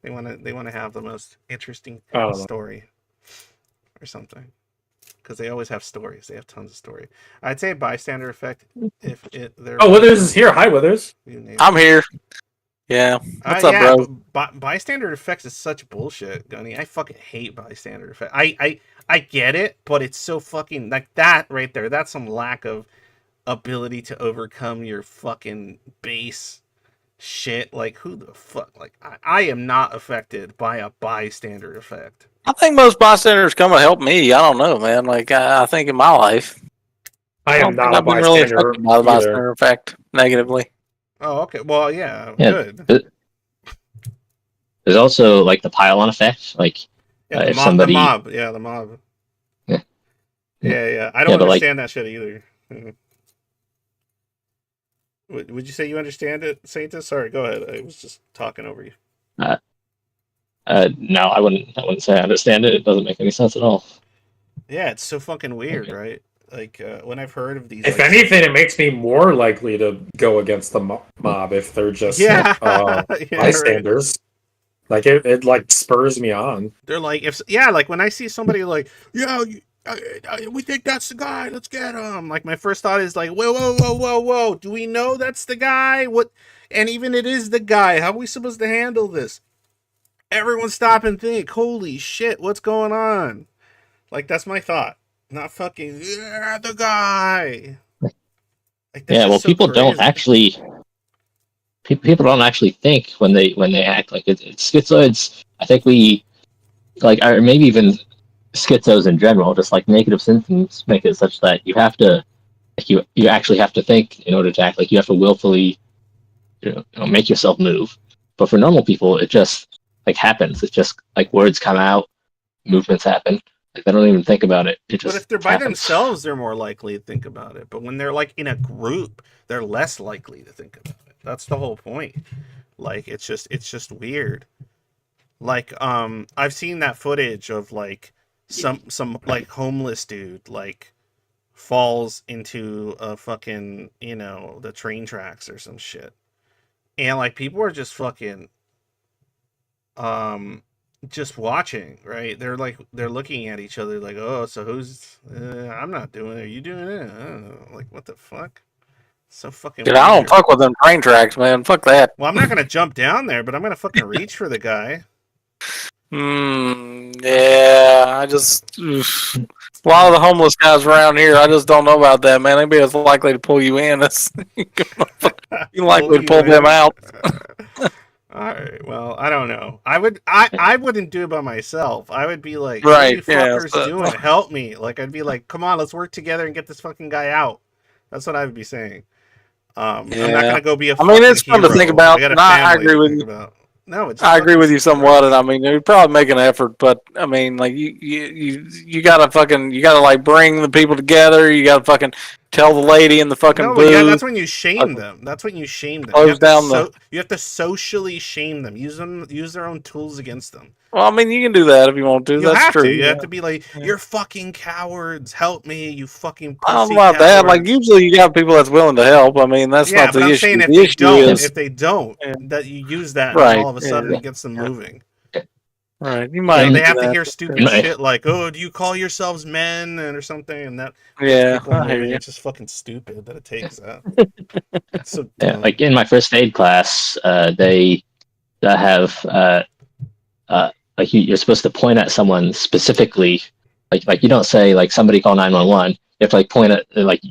Speaker 1: They want to have the most interesting story or something. Because they always have stories. They have tons of story. I'd say bystander effect if they're.
Speaker 4: Oh, Withers is here. Hi, Withers.
Speaker 5: I'm here. Yeah. What's up, bro?
Speaker 1: Bystander effects is such bullshit, Gunny. I fucking hate bystander effect. I get it, but it's so fucking like that right there. That's some lack of ability to overcome your fucking base shit. Like, who the fuck? Like, I am not affected by a bystander effect.
Speaker 5: I think most bystanders come to help me. I don't know, man. Like, I think in my life,
Speaker 4: I am not a
Speaker 5: I've been really
Speaker 4: bystander
Speaker 5: affected by the bystander effect negatively.
Speaker 1: Oh, okay. Well, yeah, good.
Speaker 3: There's also like the pile-on effect. Like, if somebody,
Speaker 1: the mob. Yeah. Yeah. I don't understand that shit either. Would you say you understand it, Saintus? Sorry, go ahead. I was just talking over you.
Speaker 3: No, I wouldn't say I understand it. It doesn't make any sense at all.
Speaker 1: Yeah, it's so fucking weird, right? Like, when I've heard of these...
Speaker 4: If anything, it makes me more likely to go against the mob if they're just bystanders. Right. Like, it like spurs me on.
Speaker 1: They're like, like when I see somebody like, we think that's the guy, let's get him. Like, my first thought is like, whoa. Do we know that's the guy? What? And even it is the guy. How are we supposed to handle this? Everyone stop and think, holy shit, what's going on? Like, that's my thought. Not fucking, the guy. Like,
Speaker 3: yeah, well, so people crazy. Don't actually... People don't actually think when they act. Like, it's schizoids. I think we... Like, or maybe even schizos in general, just like negative symptoms make it such that you have to... Like, you actually have to think in order to act. Like, you have to willfully, make yourself move. But for normal people, it just... like happens. It's just like words come out, movements happen. Like, they don't even think about it. It just.
Speaker 1: But if they're by themselves, they're more likely to think about it. But when they're like in a group, they're less likely to think about it. That's the whole point. Like, it's just weird. Like, I've seen that footage of like some like homeless dude like falls into a fucking the train tracks or some shit, and like people are just fucking just watching, right? They're looking at each other like, oh, so who's I'm not doing it, are you doing it? I don't know. Like, what the fuck? So fucking
Speaker 5: Dude, I don't
Speaker 1: weird.
Speaker 5: fuck with them train tracks, man. Fuck that.
Speaker 1: Well, I'm not gonna jump down there, but I'm gonna fucking reach for the guy.
Speaker 5: Yeah, I just oof. A lot of the homeless guys around here, I just don't know about that, man. They'd be as likely to pull you in as you likely to pull them
Speaker 1: in.
Speaker 5: out.
Speaker 1: All right. Well, I don't know. I wouldn't do it by myself. I would be like, "What are
Speaker 5: Right?
Speaker 1: you
Speaker 5: Yeah.
Speaker 1: fuckers doing? Help me!" Like I'd be like, "Come on, let's work together and get this fucking guy out." That's what I would be saying. I'm not
Speaker 5: Yeah.
Speaker 1: gonna go be a
Speaker 5: I mean,
Speaker 1: fucking
Speaker 5: it's fun to
Speaker 1: hero.
Speaker 5: think about.
Speaker 1: I got a
Speaker 5: And I
Speaker 1: family
Speaker 5: agree
Speaker 1: to
Speaker 5: with
Speaker 1: think
Speaker 5: you.
Speaker 1: about. No, it's
Speaker 5: I agree
Speaker 1: fucking
Speaker 5: with you somewhat, and
Speaker 1: gross.
Speaker 5: I mean, you'd probably make an effort, but I mean, like you gotta like bring the people together. You gotta fucking tell the lady in the fucking
Speaker 1: No, but yeah,
Speaker 5: booth,
Speaker 1: that's when you shame them. That's when you shame them.
Speaker 5: close down the.
Speaker 1: You have to socially shame them. Use their own tools against them.
Speaker 5: Well, I mean, you can do that if you want to.
Speaker 1: You
Speaker 5: That's
Speaker 1: have
Speaker 5: true.
Speaker 1: to. You
Speaker 5: Yeah.
Speaker 1: have to be like,
Speaker 5: Yeah.
Speaker 1: "You're fucking cowards. Help me, you fucking
Speaker 5: I don't
Speaker 1: pussy
Speaker 5: know about that. Like,
Speaker 1: cowards."
Speaker 5: usually you got people that's willing to help. I mean, that's
Speaker 1: Yeah,
Speaker 5: not
Speaker 1: but
Speaker 5: the
Speaker 1: I'm
Speaker 5: issue.
Speaker 1: saying
Speaker 5: The issue is
Speaker 1: if they don't,
Speaker 5: yeah,
Speaker 1: that you use that, and then
Speaker 5: right.
Speaker 1: all of a
Speaker 5: Yeah,
Speaker 1: sudden it gets them
Speaker 3: Yeah.
Speaker 1: moving.
Speaker 5: right. You
Speaker 1: They,
Speaker 5: might
Speaker 3: In,
Speaker 1: they
Speaker 5: do
Speaker 1: have to
Speaker 5: that.
Speaker 1: hear
Speaker 5: But,
Speaker 1: stupid
Speaker 3: my,
Speaker 1: shit like, "Oh, do you call yourselves men?" or something, and that gets
Speaker 5: yeah,
Speaker 1: people
Speaker 5: I hear
Speaker 1: moving.
Speaker 5: you.
Speaker 1: It's just fucking stupid that it takes that. It's so
Speaker 3: yeah,
Speaker 1: dumb.
Speaker 3: like in my first aid class, they have like you're supposed to point at someone specifically. Like you don't say like somebody call 911. You have to like point at like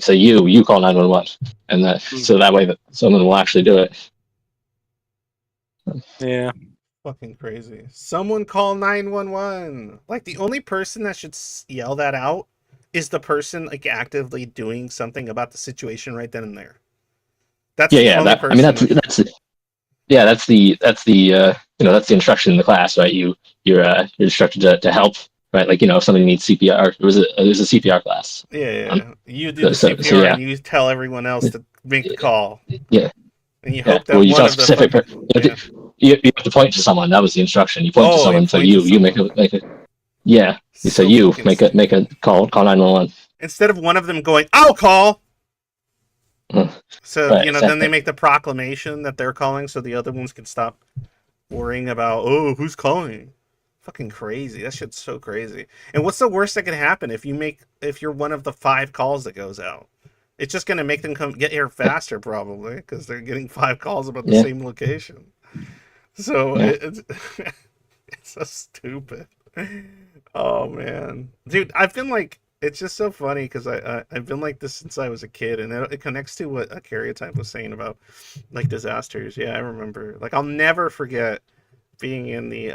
Speaker 3: say you call 911, and that so that way that someone will actually do it.
Speaker 5: Yeah.
Speaker 1: Fucking crazy. Someone call 911. Like the only person that should yell that out is the person like actively doing something about the situation right then and there. That's
Speaker 3: Yeah,
Speaker 1: the
Speaker 3: yeah.
Speaker 1: only
Speaker 3: That I mean
Speaker 1: person.
Speaker 3: that's the that's the instruction in the class, right? You're instructed to help, right? Like if somebody needs CPR, it was a CPR class.
Speaker 1: Yeah. You do
Speaker 3: So,
Speaker 1: the
Speaker 3: so
Speaker 1: CPR
Speaker 3: yeah,
Speaker 1: and you tell everyone else to make the call.
Speaker 3: yeah,
Speaker 1: And you
Speaker 3: yeah.
Speaker 1: hope
Speaker 3: Well,
Speaker 1: that
Speaker 3: you
Speaker 1: one
Speaker 3: tell a
Speaker 1: of the
Speaker 3: specific.
Speaker 1: fucking
Speaker 3: You
Speaker 1: yeah.
Speaker 3: you have to point to someone. That was the instruction. You point to
Speaker 1: Oh, you
Speaker 3: someone. So
Speaker 1: point to
Speaker 3: you make
Speaker 1: someone.
Speaker 3: a yeah. You say
Speaker 1: So
Speaker 3: you
Speaker 1: fucking
Speaker 3: make
Speaker 1: stupid.
Speaker 3: a call 911.
Speaker 1: Instead of one of them going, "I'll call." So,
Speaker 3: Right,
Speaker 1: then they
Speaker 3: exactly.
Speaker 1: make the proclamation that they're calling so the other ones can stop worrying about, "Oh, who's calling?" Fucking crazy. That shit's so crazy. And what's the worst that can happen if you're one of the 5 calls that goes out? It's just going to make them get here faster probably because they're getting 5 calls about the
Speaker 3: Yeah,
Speaker 1: same location. So
Speaker 3: yeah.
Speaker 1: it's it's so stupid. Oh man, dude, I've been like, it's just so funny because I've been like this since I was a kid, and it connects to what a Karyotype was saying about like disasters. Yeah, I remember. Like, I'll never forget being in the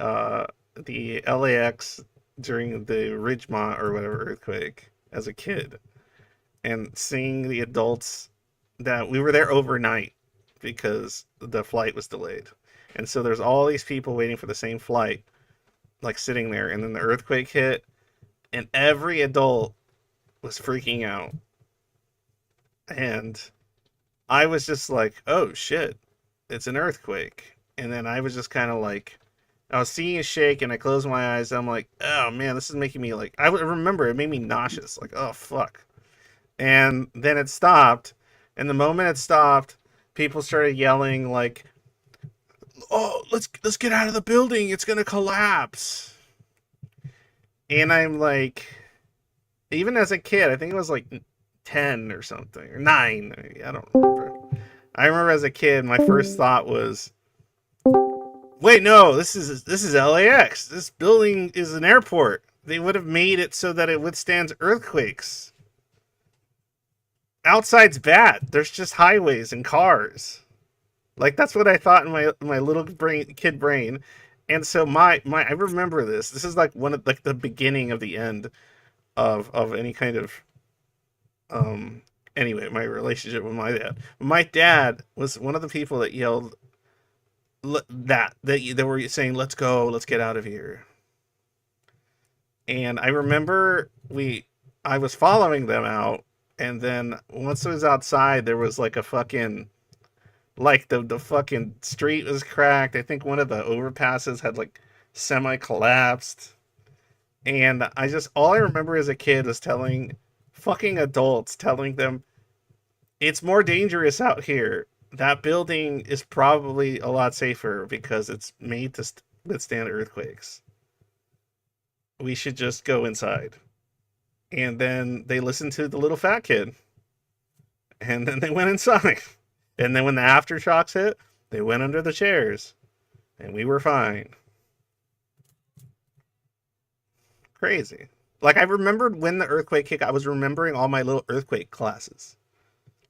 Speaker 1: LAX during the Ridgemont or whatever earthquake as a kid, and seeing the adults that we were there overnight because the flight was delayed, and so there's all these people waiting for the same flight, like sitting there, and then the earthquake hit, and every adult was freaking out, and I was just like, "Oh shit, it's an earthquake," and then I was just kind of like, I was seeing it shake, and I closed my eyes. I'm like, "Oh man, this is making me like." I remember it made me nauseous. Like, "Oh fuck," and then it stopped, and the moment it stopped, people started yelling like, "Oh, let's get out of the building! It's gonna collapse!" And I'm like, even as a kid, I think it was like 10 or something, or 9. I don't remember. I remember as a kid, my first thought was, wait, no, this is LAX. This building is an airport. They would have made it so that it withstands earthquakes. Outside's bad. There's just highways and cars. Like, that's what I thought in my little kid brain. And so I remember this. This is like one of like the beginning of the end of any kind of anyway, my relationship with my dad. My dad was one of the people that yelled that they were saying, "Let's go, let's get out of here." And I remember I was following them out, and then once I was outside, there was like a fucking like the fucking street was cracked. I think one of the overpasses had like semi collapsed. And all I remember as a kid was telling fucking adults, telling them, it's more dangerous out here. That building is probably a lot safer because it's made to withstand earthquakes. We should just go inside. And then they listened to the little fat kid. and then they went inside. And then when the aftershocks hit, they went under the chairs, and we were fine. Crazy. Like, I remembered when the earthquake hit, I was remembering all my little earthquake classes.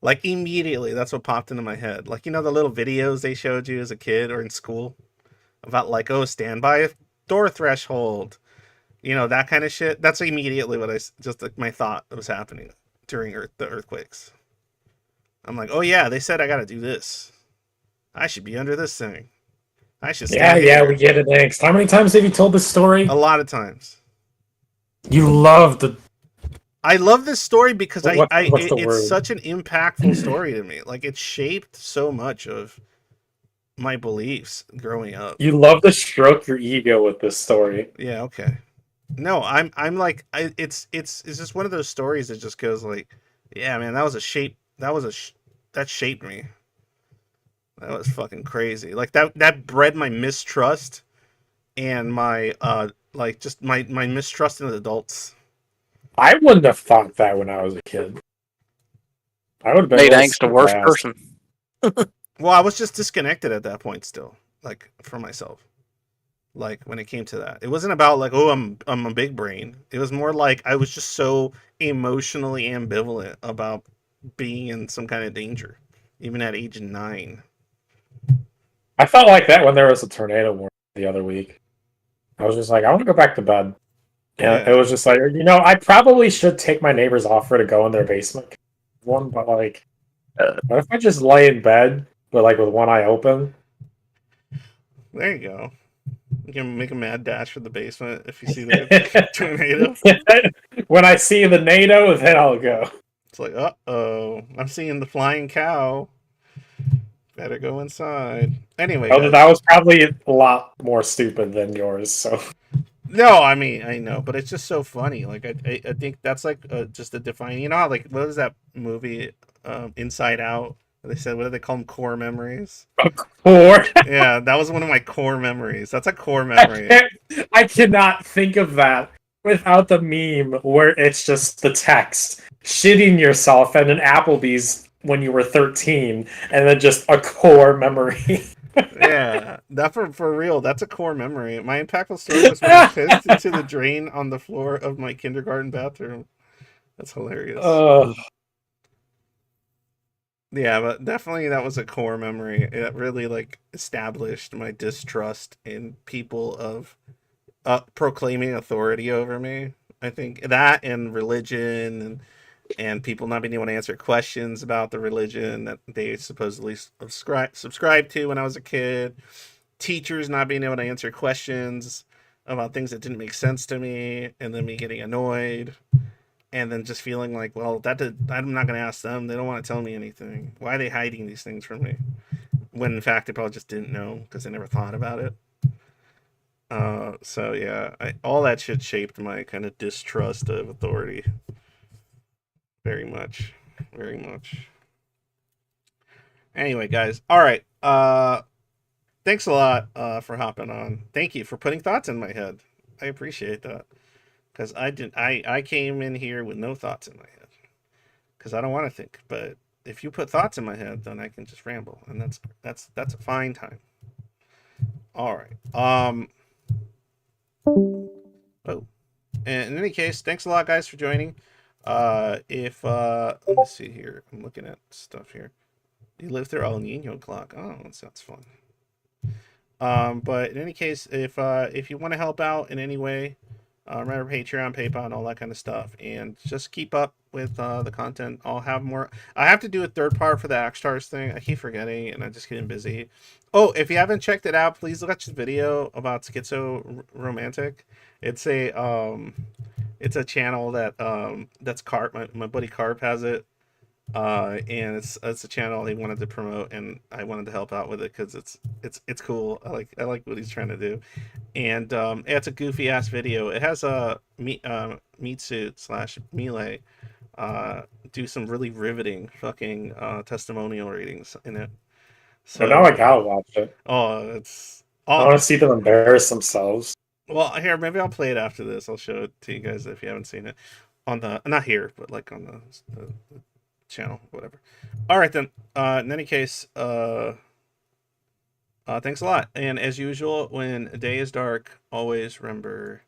Speaker 1: Like, immediately, that's what popped into my head. Like, you know, the little videos they showed you as a kid or in school about, like, oh, stand by a door threshold. You know, that kind of shit. That's immediately what just like, my thought was happening during the earthquakes. I'm like, oh, yeah, they said I got to do this. I should be under this thing. I should stand
Speaker 4: Yeah,
Speaker 1: here.
Speaker 4: we get it next. How many times have you told this story?
Speaker 1: A lot of times.
Speaker 4: You love the.
Speaker 1: I love this story because
Speaker 4: What's the
Speaker 1: it's
Speaker 4: word?
Speaker 1: such an impactful story to me. Like, it shaped so much of my beliefs growing up.
Speaker 4: You love to stroke your ego with this story.
Speaker 1: Yeah, okay. No, I'm like, it's just one of those stories that just goes like, yeah, man, that was a shape. That shaped me. That was fucking crazy. Like that bred my mistrust and my like just my mistrust in adults.
Speaker 4: I wouldn't have thought that when I was a kid. I would have been
Speaker 5: Made
Speaker 4: real
Speaker 5: angst a worse
Speaker 4: surprised.
Speaker 5: person.
Speaker 1: Well, I was just disconnected at that point still, like from myself. Like when it came to that, it wasn't about like, oh, I'm a big brain. It was more like I was just so emotionally ambivalent about being in some kind of danger, even at age 9.
Speaker 4: I felt like that when there was a tornado warning the other week. I was just like, I want to go back to bed. And
Speaker 1: Yeah.
Speaker 4: it was just like, you know, I probably should take my neighbor's offer to go in their basement. But like, what if I just lay in bed, but like with one eye open?
Speaker 1: There you go. You can make a mad dash for the basement if you see the tornado.
Speaker 4: When I see the NATO, then I'll go.
Speaker 1: It's like, uh-oh, I'm seeing the flying cow. Better go inside. Anyway,
Speaker 4: Although
Speaker 1: guys.
Speaker 4: that was probably a lot more stupid than yours. So
Speaker 1: No, I mean, I know, but it's just so funny. Like, I think that's like just a defining. You know how, like, what was that movie, Inside Out? They said, what do they call them? Core memories.
Speaker 4: core.
Speaker 1: Yeah, that was one of my core memories. That's a core memory.
Speaker 4: I cannot think of that without the meme where it's just the text shitting yourself at an Applebee's when you were 13, and then just a core memory.
Speaker 1: Yeah, that for real. That's a core memory. My impactful story was when I pissed into the drain on the floor of my kindergarten bathroom. That's hilarious. Yeah, but definitely that was a core memory. It really like established my distrust in people of proclaiming authority over me. I think that and religion and people not being able to answer questions about the religion that they supposedly subscribed to when I was a kid. Teachers not being able to answer questions about things that didn't make sense to me, and then me getting annoyed, and then just feeling like, well, I'm not going to ask them. They don't want to tell me anything. Why are they hiding these things from me? When in fact they probably just didn't know because they never thought about it. So yeah, all that shit shaped my kind of distrust of authority. Very much. Very much. Anyway, guys. All right. Thanks a lot for hopping on. Thank you for putting thoughts in my head. I appreciate that. Because I came in here with no thoughts in my head. Because I don't want to think. But if you put thoughts in my head, then I can just ramble. And that's a fine time. All right. Oh. And in any case, thanks a lot, guys, for joining. Let me see here. I'm looking at stuff here. You live through El Nino clock. Oh, that sounds fun. But in any case, if you want to help out in any way, remember Patreon, PayPal, and all that kind of stuff, and just keep up with the content. I'll have more. I have to do a third part for the Axe thing. I keep forgetting, and I'm just getting busy. Oh, if you haven't checked it out, please look at the video about Schizo Romantic. It's a channel that that's Carp. My buddy Carp has it. And it's a channel he wanted to promote, and I wanted to help out with it because it's cool. I like what he's trying to do, and it's a goofy ass video. It has a meat suit / melee do some really riveting fucking testimonial readings in it.
Speaker 4: So now I gotta watch it.
Speaker 1: Oh, it's
Speaker 4: I want to see them embarrass themselves.
Speaker 1: Well, here, maybe I'll play it after this. I'll show it to you guys if you haven't seen it on the not here, but like on the channel, whatever. All right then. In any case, thanks a lot. And as usual, when a day is dark, always remember